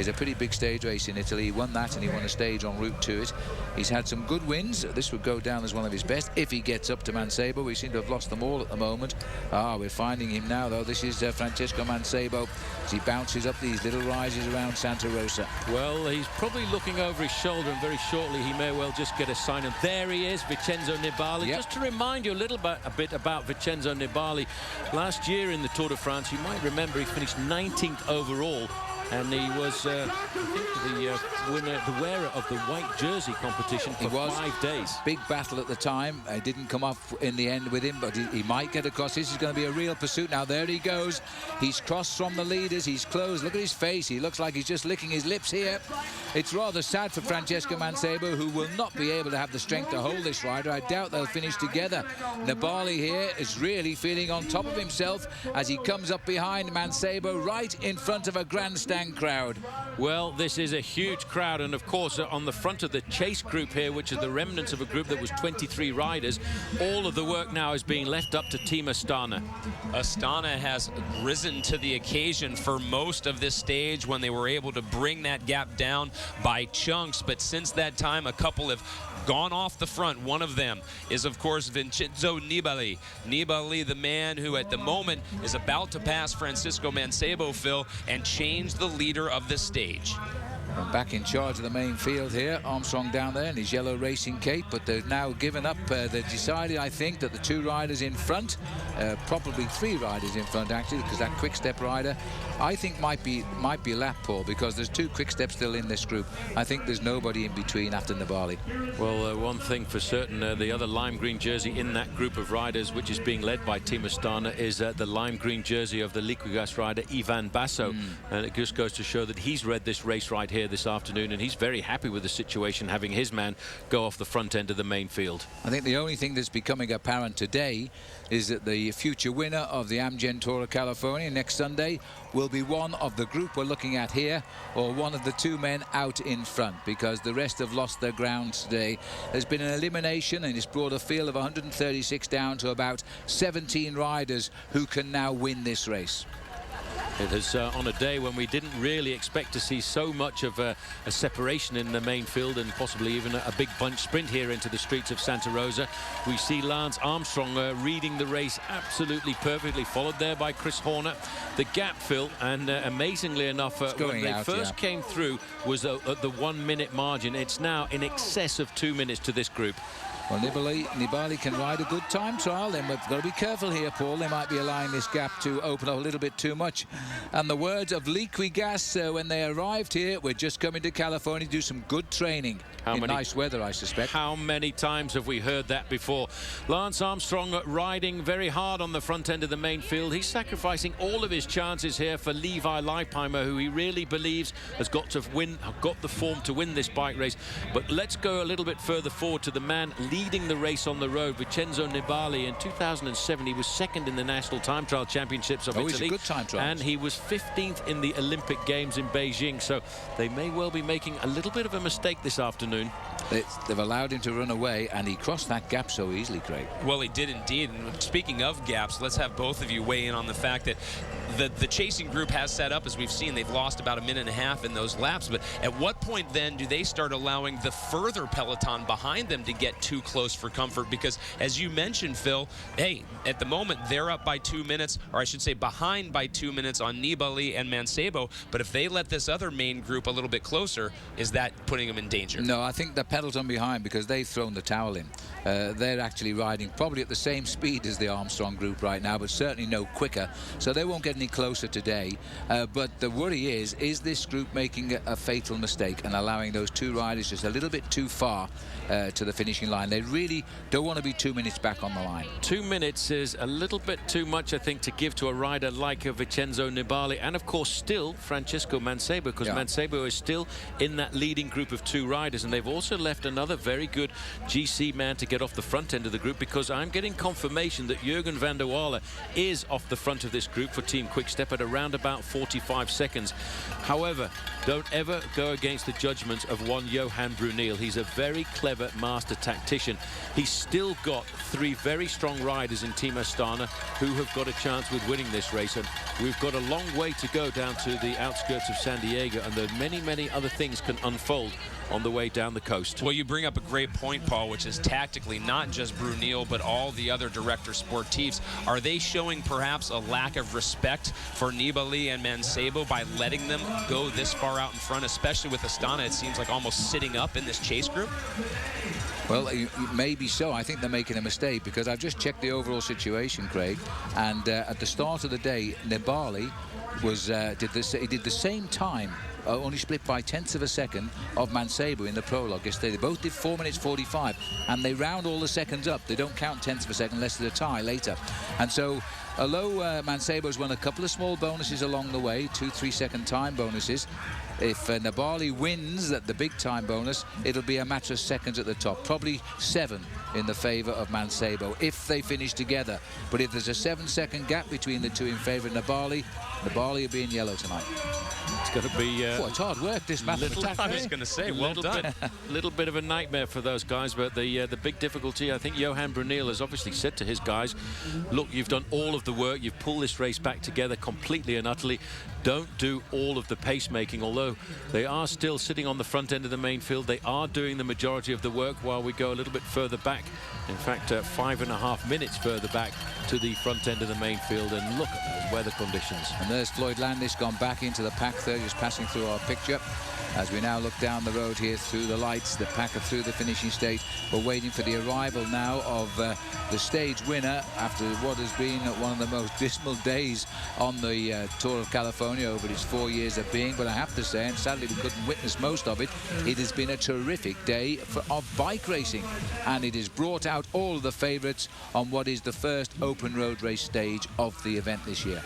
a pretty big stage race in Italy. He won that, and he won a stage en route to it. He's had some good wins. This would go down as one of his best if he gets up to Mancebo. We seem to have lost them all at the moment. We're finding him now, though. This is Francesco Mancebo as he bounces up these little rises around Santa Rosa. Well, he's probably looking over his shoulder, and very shortly he may well just get a sign. And there he is, Vicenzo Nibali. Yep. Just to remind you a bit about Vicenzo Nibali, last year in the Tour de France, you might remember he finished 19th overall. And he was, I think, the wearer of the white jersey competition for 5 days. Big battle at the time. It didn't come off in the end with him, but he might get across. This is going to be a real pursuit. Now, there he goes. He's crossed from the leaders. He's closed. Look at his face. He looks like he's just licking his lips here. It's rather sad for Francesco Mancebo, who will not be able to have the strength to hold this rider. I doubt they'll finish together. Nibali here is really feeling on top of himself as he comes up behind Mancebo right in front of a grandstand crowd. Well, this is a huge crowd, and of course on the front of the chase group here, which is the remnants of a group that was 23 riders, all of the work now is being left up to Team Astana. Astana has risen to the occasion for most of this stage when they were able to bring that gap down by chunks, but since that time a couple have gone off the front. One of them is, of course, Vicenzo Nibali. Nibali, the man who at the moment is about to pass Francesco Mancebo, Phil, and change the leader of the stage. And back in charge of the main field here, Armstrong down there in his yellow racing cape, but they've now given up. They've decided, I think, that the 2 riders in front, probably 3 riders in front actually, because that quick step rider, I think might be lap Paul, because there's 2 quick steps still in this group. I think there's nobody in between after Nibali. Well, one thing for certain, the other lime green jersey in that group of riders, which is being led by Team Astana, is the lime green jersey of the Liquigas rider Ivan Basso, and it just goes to show that he's read this race right here this afternoon, and he's very happy with the situation, having his man go off the front end of the main field. I think the only thing that's becoming apparent today is that the future winner of the Amgen Tour of California next Sunday will be one of the group we're looking at here, or one of the 2 men out in front, because the rest have lost their ground today. There's been an elimination, and it's brought a field of 136 down to about 17 riders who can now win this race. It is on a day when we didn't really expect to see so much of a separation in the main field, and possibly even a big bunch sprint here into the streets of Santa Rosa. We see Lance Armstrong reading the race absolutely perfectly, followed there by Chris Horner. The gap, Phil, and amazingly enough, when they first came through was at the 1 minute margin. It's now in excess of 2 minutes to this group. Well, Nibali can ride a good time trial. Then we've got to be careful here, Paul. They might be allowing this gap to open up a little bit too much. And the words of Liquigas when they arrived here, we're just coming to California to do some good training. Nice weather, I suspect. How many times have we heard that before? Lance Armstrong riding very hard on the front end of the main field. He's sacrificing all of his chances here for Levi Leipheimer, who he really believes has got the form to win this bike race. But let's go a little bit further forward to the man leading the race on the road, Vicenzo Nibali. In 2007, he was 2nd in the National Time Trial Championships of Italy. He's a good time trial. And he was 15th in the Olympic Games in Beijing. So they may well be making a little bit of a mistake this afternoon. They've allowed him to run away, and he crossed that gap so easily, Craig. Well, he did indeed. And speaking of gaps, let's have both of you weigh in on the fact that the chasing group has set up, as we've seen. They've lost about 1.5 minutes in those laps. But at what point then do they start allowing the further peloton behind them to get too close for comfort? Because as you mentioned, Phil, hey, at the moment they're up by 2 minutes, or I should say behind by 2 minutes on Nibali and Mancebo. But if they let this other main group a little bit closer, is that putting them in danger? No, I think the peloton behind, because they've thrown the towel in. They're actually riding probably at the same speed as the Armstrong group right now, but certainly no quicker. So they won't get any closer today. But the worry is this group making a fatal mistake and allowing those 2 riders just a little bit too far to the finishing line? They really don't want to be 2 minutes back on the line. 2 minutes is a little bit too much, I think, to give to a rider like Vicenzo Nibali, and of course still Francesco Mancebo, because Mancebo is still in that leading group of 2 riders, and they've also left another very good GC man to get off the front end of the group, because I'm getting confirmation that Jürgen van der Walle is off the front of this group for Team Quickstep at around about 45 seconds. However, don't ever go against the judgments of one Johan Brunel. He's a very clever master tactician. competition. He's still got 3 very strong riders in Team Astana who have got a chance with winning this race, and we've got a long way to go down to the outskirts of San Diego, and there are many other things can unfold on the way down the coast. Well, you bring up a great point, Paul, which is tactically not just Brunel, but all the other director sportifs. Are they showing perhaps a lack of respect for Nibali and Mancebo by letting them go this far out in front, especially with Astana, it seems like almost sitting up in this chase group? Well, maybe so. I think they're making a mistake, because I've just checked the overall situation, Craig, and at the start of the day, Nibali did the same time, only split by tenths of a second, of Mancebo in the prologue yesterday. They both did 4 minutes 45, and they round all the seconds up. They don't count tenths of a second unless there's a tie later. And so, although Mancebo's won a couple of small bonuses along the way, 2-3 second time bonuses, if Nibali wins the big time bonus, it'll be a matter of seconds at the top, probably 7 in the favour of Mancebo if they finish together. But if there's a 7-second gap between the two in favour of Nibali will be in yellow tonight. It's going to be it's hard work, this map of attack. I was going to say, well done. Little bit of a nightmare for those guys, but the big difficulty, I think Johan Brunel has obviously said to his guys, look, you've done all of the work, you've pulled this race back together completely and utterly. Don't do all of the pacemaking, although they are still sitting on the front end of the main field. They are doing the majority of the work while we go a little bit further back. In fact, 5.5 minutes further back to the front end of the main field, and look at those weather conditions. And there's Floyd Landis gone back into the pack third, just passing through our picture. As we now look down the road here through the lights, the pack are through the finishing stage. We're waiting for the arrival now of the stage winner after what has been one of the most dismal days on the Tour of California over its 4 years of being. But I have to say, and sadly we couldn't witness most of it, it has been a terrific day of bike racing, and it has brought out all of the favourites on what is the first open road race stage of the event this year.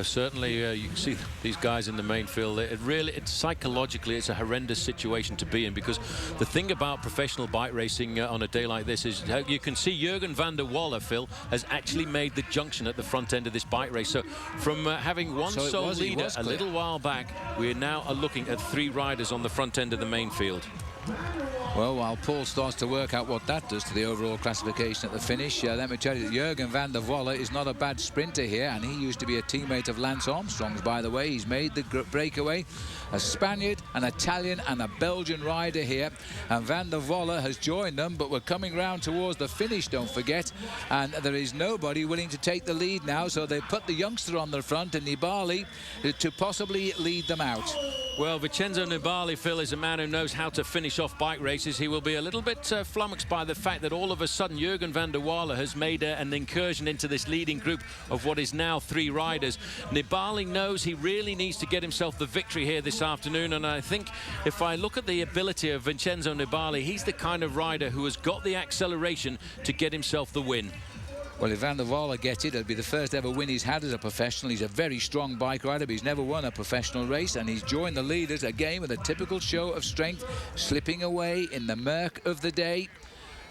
Certainly, you can see these guys in the main field. It's psychologically, it's a horrendous situation to be in, because the thing about professional bike racing on a day like this is you can see Jurgen van der Walle, Phil, has actually made the junction at the front end of this bike race. So from having one sole leader a little while back, we now are looking at 3 riders on the front end of the main field. Well, while Paul starts to work out what that does to the overall classification at the finish, let me tell you that Jurgen van der Walle is not a bad sprinter here, and he used to be a teammate of Lance Armstrong's, by the way. He's made the breakaway. A Spaniard, an Italian and a Belgian rider here, and van der Walle has joined them, but we're coming round towards the finish, don't forget, and there is nobody willing to take the lead now, so they put the youngster on the front and Nibali to possibly lead them out. Well, Vicenzo Nibali, Phil, is a man who knows how to finish off bike races. He will be a little bit flummoxed by the fact that all of a sudden Jurgen van der Walle has made an incursion into this leading group of what is now 3 riders. Nibali knows he really needs to get himself the victory here this afternoon, and I think if I look at the ability of Vicenzo Nibali, he's the kind of rider who has got the acceleration to get himself the win. Well, if van der Walle gets it, it'll be the first ever win he's had as a professional. He's a very strong bike rider, but he's never won a professional race, and he's joined the leaders again with a typical show of strength, slipping away in the murk of the day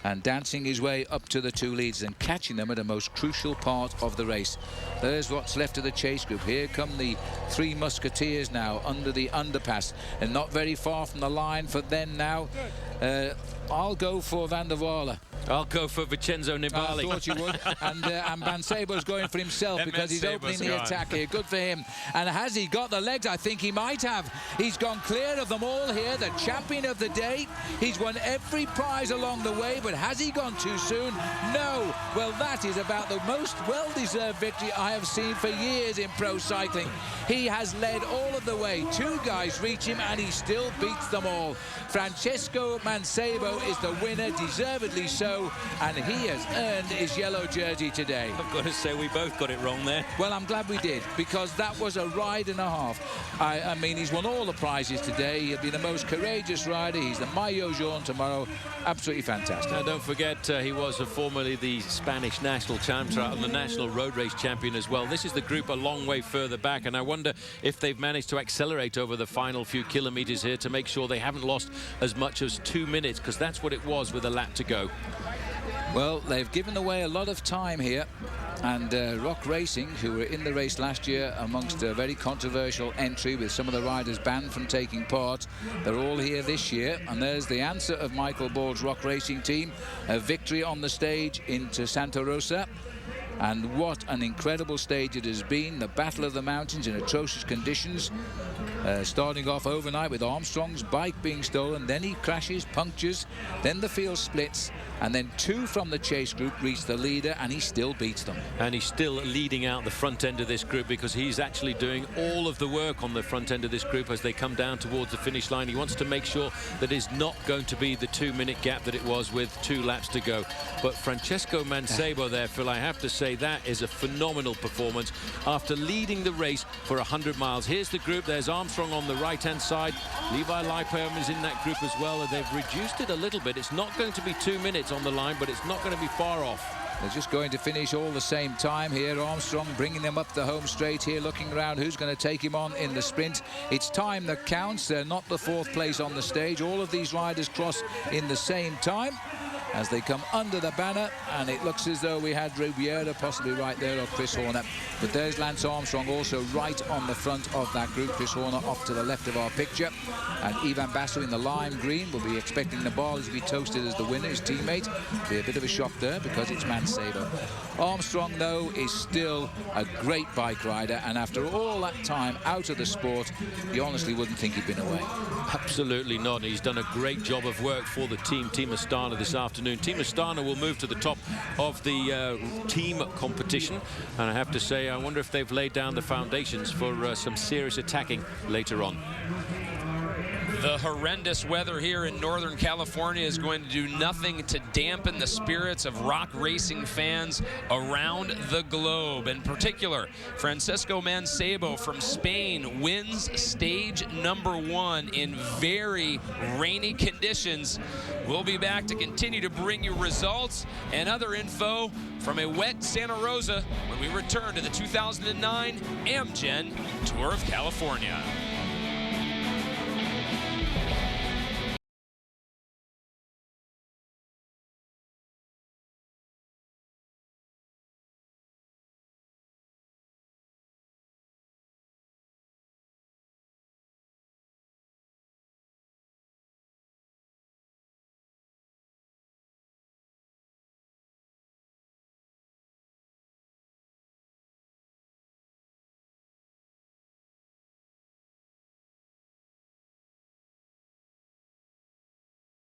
and dancing his way up to the 2 leaders and catching them at a most crucial part of the race. There's what's left of the chase group. Here come the 3 musketeers now under the underpass, and not very far from the line for them now. I'll go for van der Walle. I'll go for Vicenzo Nibali. I thought you would. And Mancebo's going for himself because he's opening the attack here. Good for him. And has he got the legs? I think he might have. He's gone clear of them all here, the champion of the day. He's won every prize along the way, but has he gone too soon? No. Well, that is about the most well-deserved victory I have seen for years in pro cycling. He has led all of the way. 2 guys reach him, and he still beats them all. Francesco Mancebo is the winner, deservedly so, and he has earned his yellow jersey today. I've got to say, we both got it wrong there. Well, I'm glad we did, because that was a ride and a half. I mean, he's won all the prizes today. He'll be the most courageous rider. He's the Maillot Jaune tomorrow. Absolutely fantastic. Now, don't forget, he was formerly the Spanish national champion and the national road race champion as well. This is the group a long way further back, and I wonder if they've managed to accelerate over the final few kilometres here to make sure they haven't lost as much as 2 minutes, because that's what it was with a lap to go. Well, they've given away a lot of time here. And Rock Racing, who were in the race last year amongst a very controversial entry with some of the riders banned from taking part, they're all here this year. And there's the answer of Michael Ball's Rock Racing team. A victory on the stage into Santa Rosa. And what an incredible stage it has been. The Battle of the Mountains in atrocious conditions. Starting off overnight with Armstrong's bike being stolen. Then he crashes, punctures. Then the field splits. And then 2 from the chase group reach the leader, and he still beats them. And he's still leading out the front end of this group because he's actually doing all of the work on the front end of this group as they come down towards the finish line. He wants to make sure that it's not going to be the 2-minute gap that it was with 2 laps to go. But Francesco Mancebo there, Phil, I have to say that is a phenomenal performance after leading the race for 100 miles. Here's the group. There's Armstrong on the right-hand side. Levi Leipheimer is in that group as well, and they've reduced it a little bit. It's not going to be 2 minutes on the line, but it's not going to be far off. They're just going to finish all the same time here. Armstrong bringing them up the home straight here, looking around who's going to take him on in the sprint. It's time that counts. They're not the 4th place on the stage. All of these riders cross in the same time as they come under the banner, and it looks as though we had Riviera possibly right there, or Chris Horner. But there's Lance Armstrong also right on the front of that group. Chris Horner off to the left of our picture, and Ivan Basso in the lime green will be expecting Nibali to be toasted as the winner, his teammate. Be a bit of a shock there because it's Mancebo. Armstrong, though, is still a great bike rider, and after all that time out of the sport, you honestly wouldn't think he'd been away. Absolutely not. He's done a great job of work for the team Astana this afternoon. Team Astana will move to the top of the team competition, and I have to say, I wonder if they've laid down the foundations for some serious attacking later on. The horrendous weather here in Northern California is going to do nothing to dampen the spirits of rock racing fans around the globe. In particular, Francesco Mancebo from Spain wins stage #1 in very rainy conditions. We'll be back to continue to bring you results and other info from a wet Santa Rosa when we return to the 2009 Amgen Tour of California.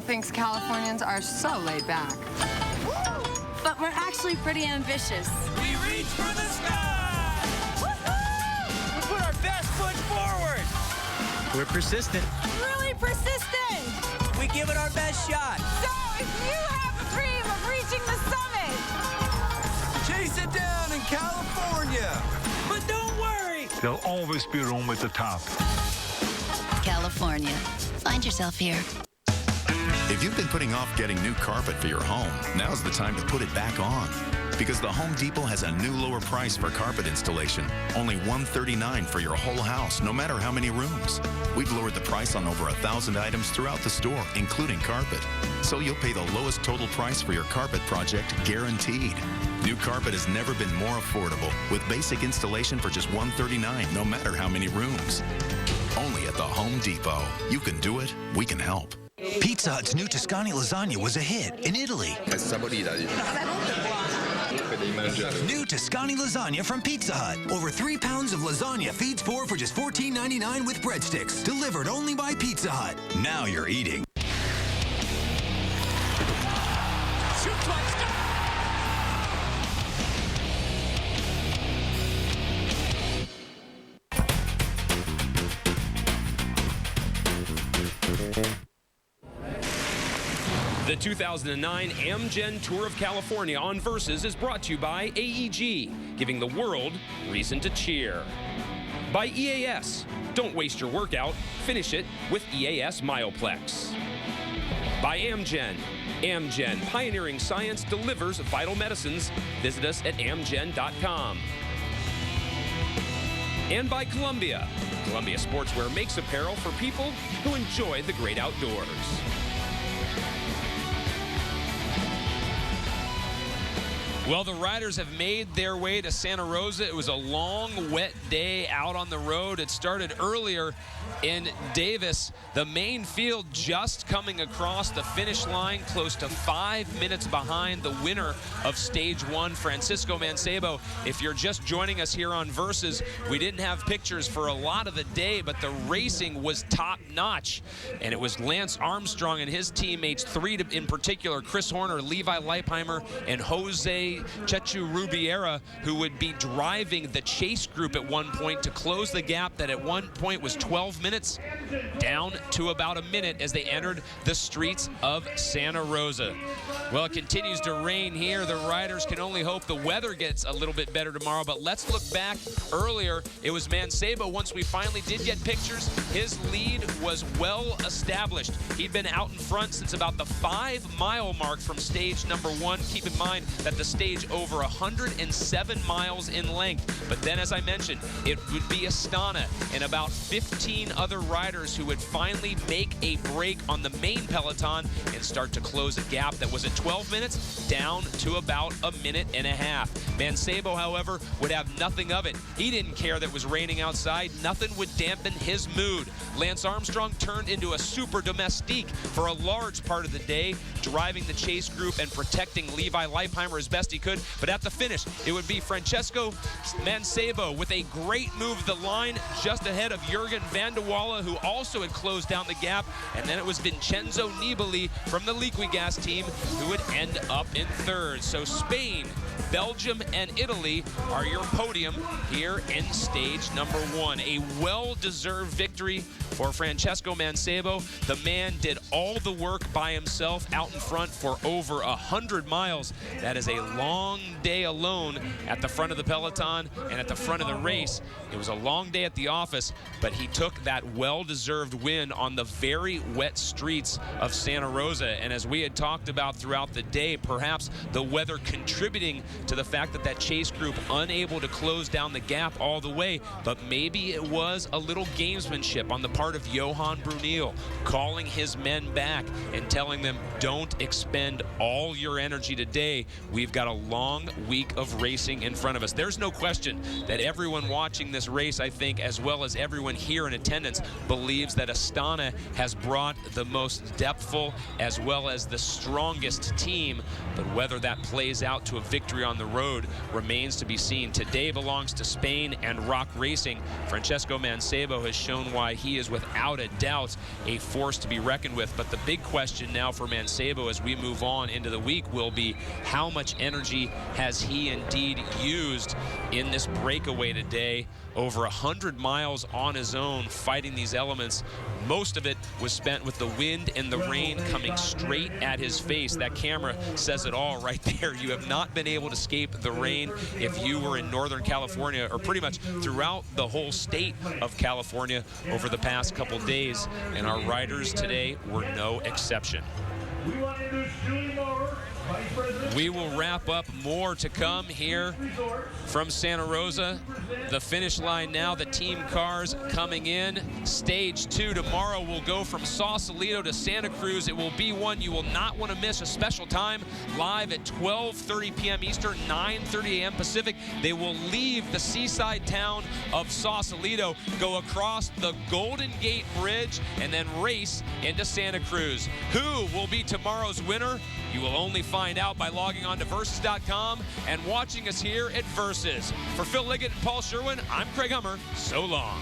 Thinks Californians are so laid back. But we're actually pretty ambitious. We reach for the sky! We put our best foot forward! We're persistent. Really persistent! We give it our best shot! So if you have a dream of reaching the summit, chase it down in California! But don't worry! There'll always be room at the top. California. Find yourself here. If you've been putting off getting new carpet for your home, now's the time to put it back on. Because the Home Depot has a new lower price for carpet installation. Only $139 for your whole house, no matter how many rooms. We've lowered the price on over 1,000 items throughout the store, including carpet. So you'll pay the lowest total price for your carpet project, guaranteed. New carpet has never been more affordable, with basic installation for just $139, no matter how many rooms. Only at the Home Depot. You can do it, we can help. Pizza Hut's new Tuscany lasagna was a hit in Italy. New Tuscany lasagna from Pizza Hut. Over 3 pounds of lasagna feeds 4 for just $14.99 with breadsticks. Delivered only by Pizza Hut. Now you're eating. The 2009 Amgen Tour of California on Versus is brought to you by AEG, giving the world reason to cheer. By EAS, don't waste your workout, finish it with EAS Myoplex. By Amgen, Amgen, pioneering science delivers vital medicines. Visit us at amgen.com. And by Columbia. Columbia Sportswear makes apparel for people who enjoy the great outdoors. Well, the riders have made their way to Santa Rosa. It was a long, wet day out on the road. It started earlier in Davis. The main field just coming across the finish line, close to 5 minutes behind the winner of Stage 1, Francesco Mancebo. If you're just joining us here on Versus, we didn't have pictures for a lot of the day, but the racing was top-notch. And it was Lance Armstrong and his teammates, three in particular, Chris Horner, Levi Leipheimer, and Jose Chechu Rubiera, who would be driving the chase group at one point to close the gap that at one point was 12 minutes down to about a minute as they entered the streets of Santa Rosa. Well, it continues to rain here. The riders can only hope the weather gets a little bit better tomorrow, but let's look back earlier. It was Mancebo. Once we finally did get pictures, his lead was well established. He'd been out in front since about the 5-mile mark from stage number 1. Keep in mind that the stage over 107 miles in length. But then, as I mentioned, it would be Astana and about 15 other riders who would finally make a break on the main peloton and start to close a gap that was at 12 minutes down to about a minute and a half. Mancebo, however, would have nothing of it. He didn't care that it was raining outside. Nothing would dampen his mood. Lance Armstrong turned into a super domestique for a large part of the day, driving the chase group and protecting Levi Leipheimer as best he could. But at the finish, it would be Francesco Mancebo with a great move of the line just ahead of Jurgen van de Walle, who also had closed down the gap. And then it was Vicenzo Nibali from the Liquigas team who would end up in third. So Spain, Belgium, and Italy are your podium here in stage number 1. A well-deserved victory for Francesco Mancebo. The man did all the work by himself out in front for over 100 miles. That is a long day alone at the front of the peloton and at the front of the race. It was a long day at the office, but he took that well-deserved win on the very wet streets of Santa Rosa. And as we had talked about throughout the day, perhaps the weather contributing to the fact that that chase group unable to close down the gap all the way, but maybe it was a little gamesmanship on the part of Johan Brunel, calling his men back and telling them, don't expend all your energy today. We've got a long week of racing in front of us. There's no question that everyone watching this race, I think, as well as everyone here in attendance, believes that Astana has brought the most depthful as well as the strongest team, but whether that plays out to a victory on the road remains to be seen. Today belongs to Spain and Rock Racing. Francesco Mancebo has shown why he is without a doubt a force to be reckoned with, but the big question now for Mancebo as we move on into the week will be how much energy has he indeed used in this breakaway today. Over 100 miles on his own fighting these elements. Most of it was spent with the wind and the rain coming straight at his face. That camera says it all right there. You have not been able to escape the rain if you were in Northern California, or pretty much throughout the whole state of California over the past couple days, and our riders today were no exception. We will wrap up. More to come here from Santa Rosa. The finish line now, the team cars coming in. Stage 2 tomorrow will go from Sausalito to Santa Cruz. It will be one you will not want to miss. A special time live at 12:30 p.m. Eastern, 9:30 a.m. Pacific. They will leave the seaside town of Sausalito, go across the Golden Gate Bridge, and then race into Santa Cruz. Who will be tomorrow's winner? You will only find out by logging on to Versus.com and watching us here at Versus. For Phil Liggett and Paul Sherwen, I'm Craig Hummer. So long.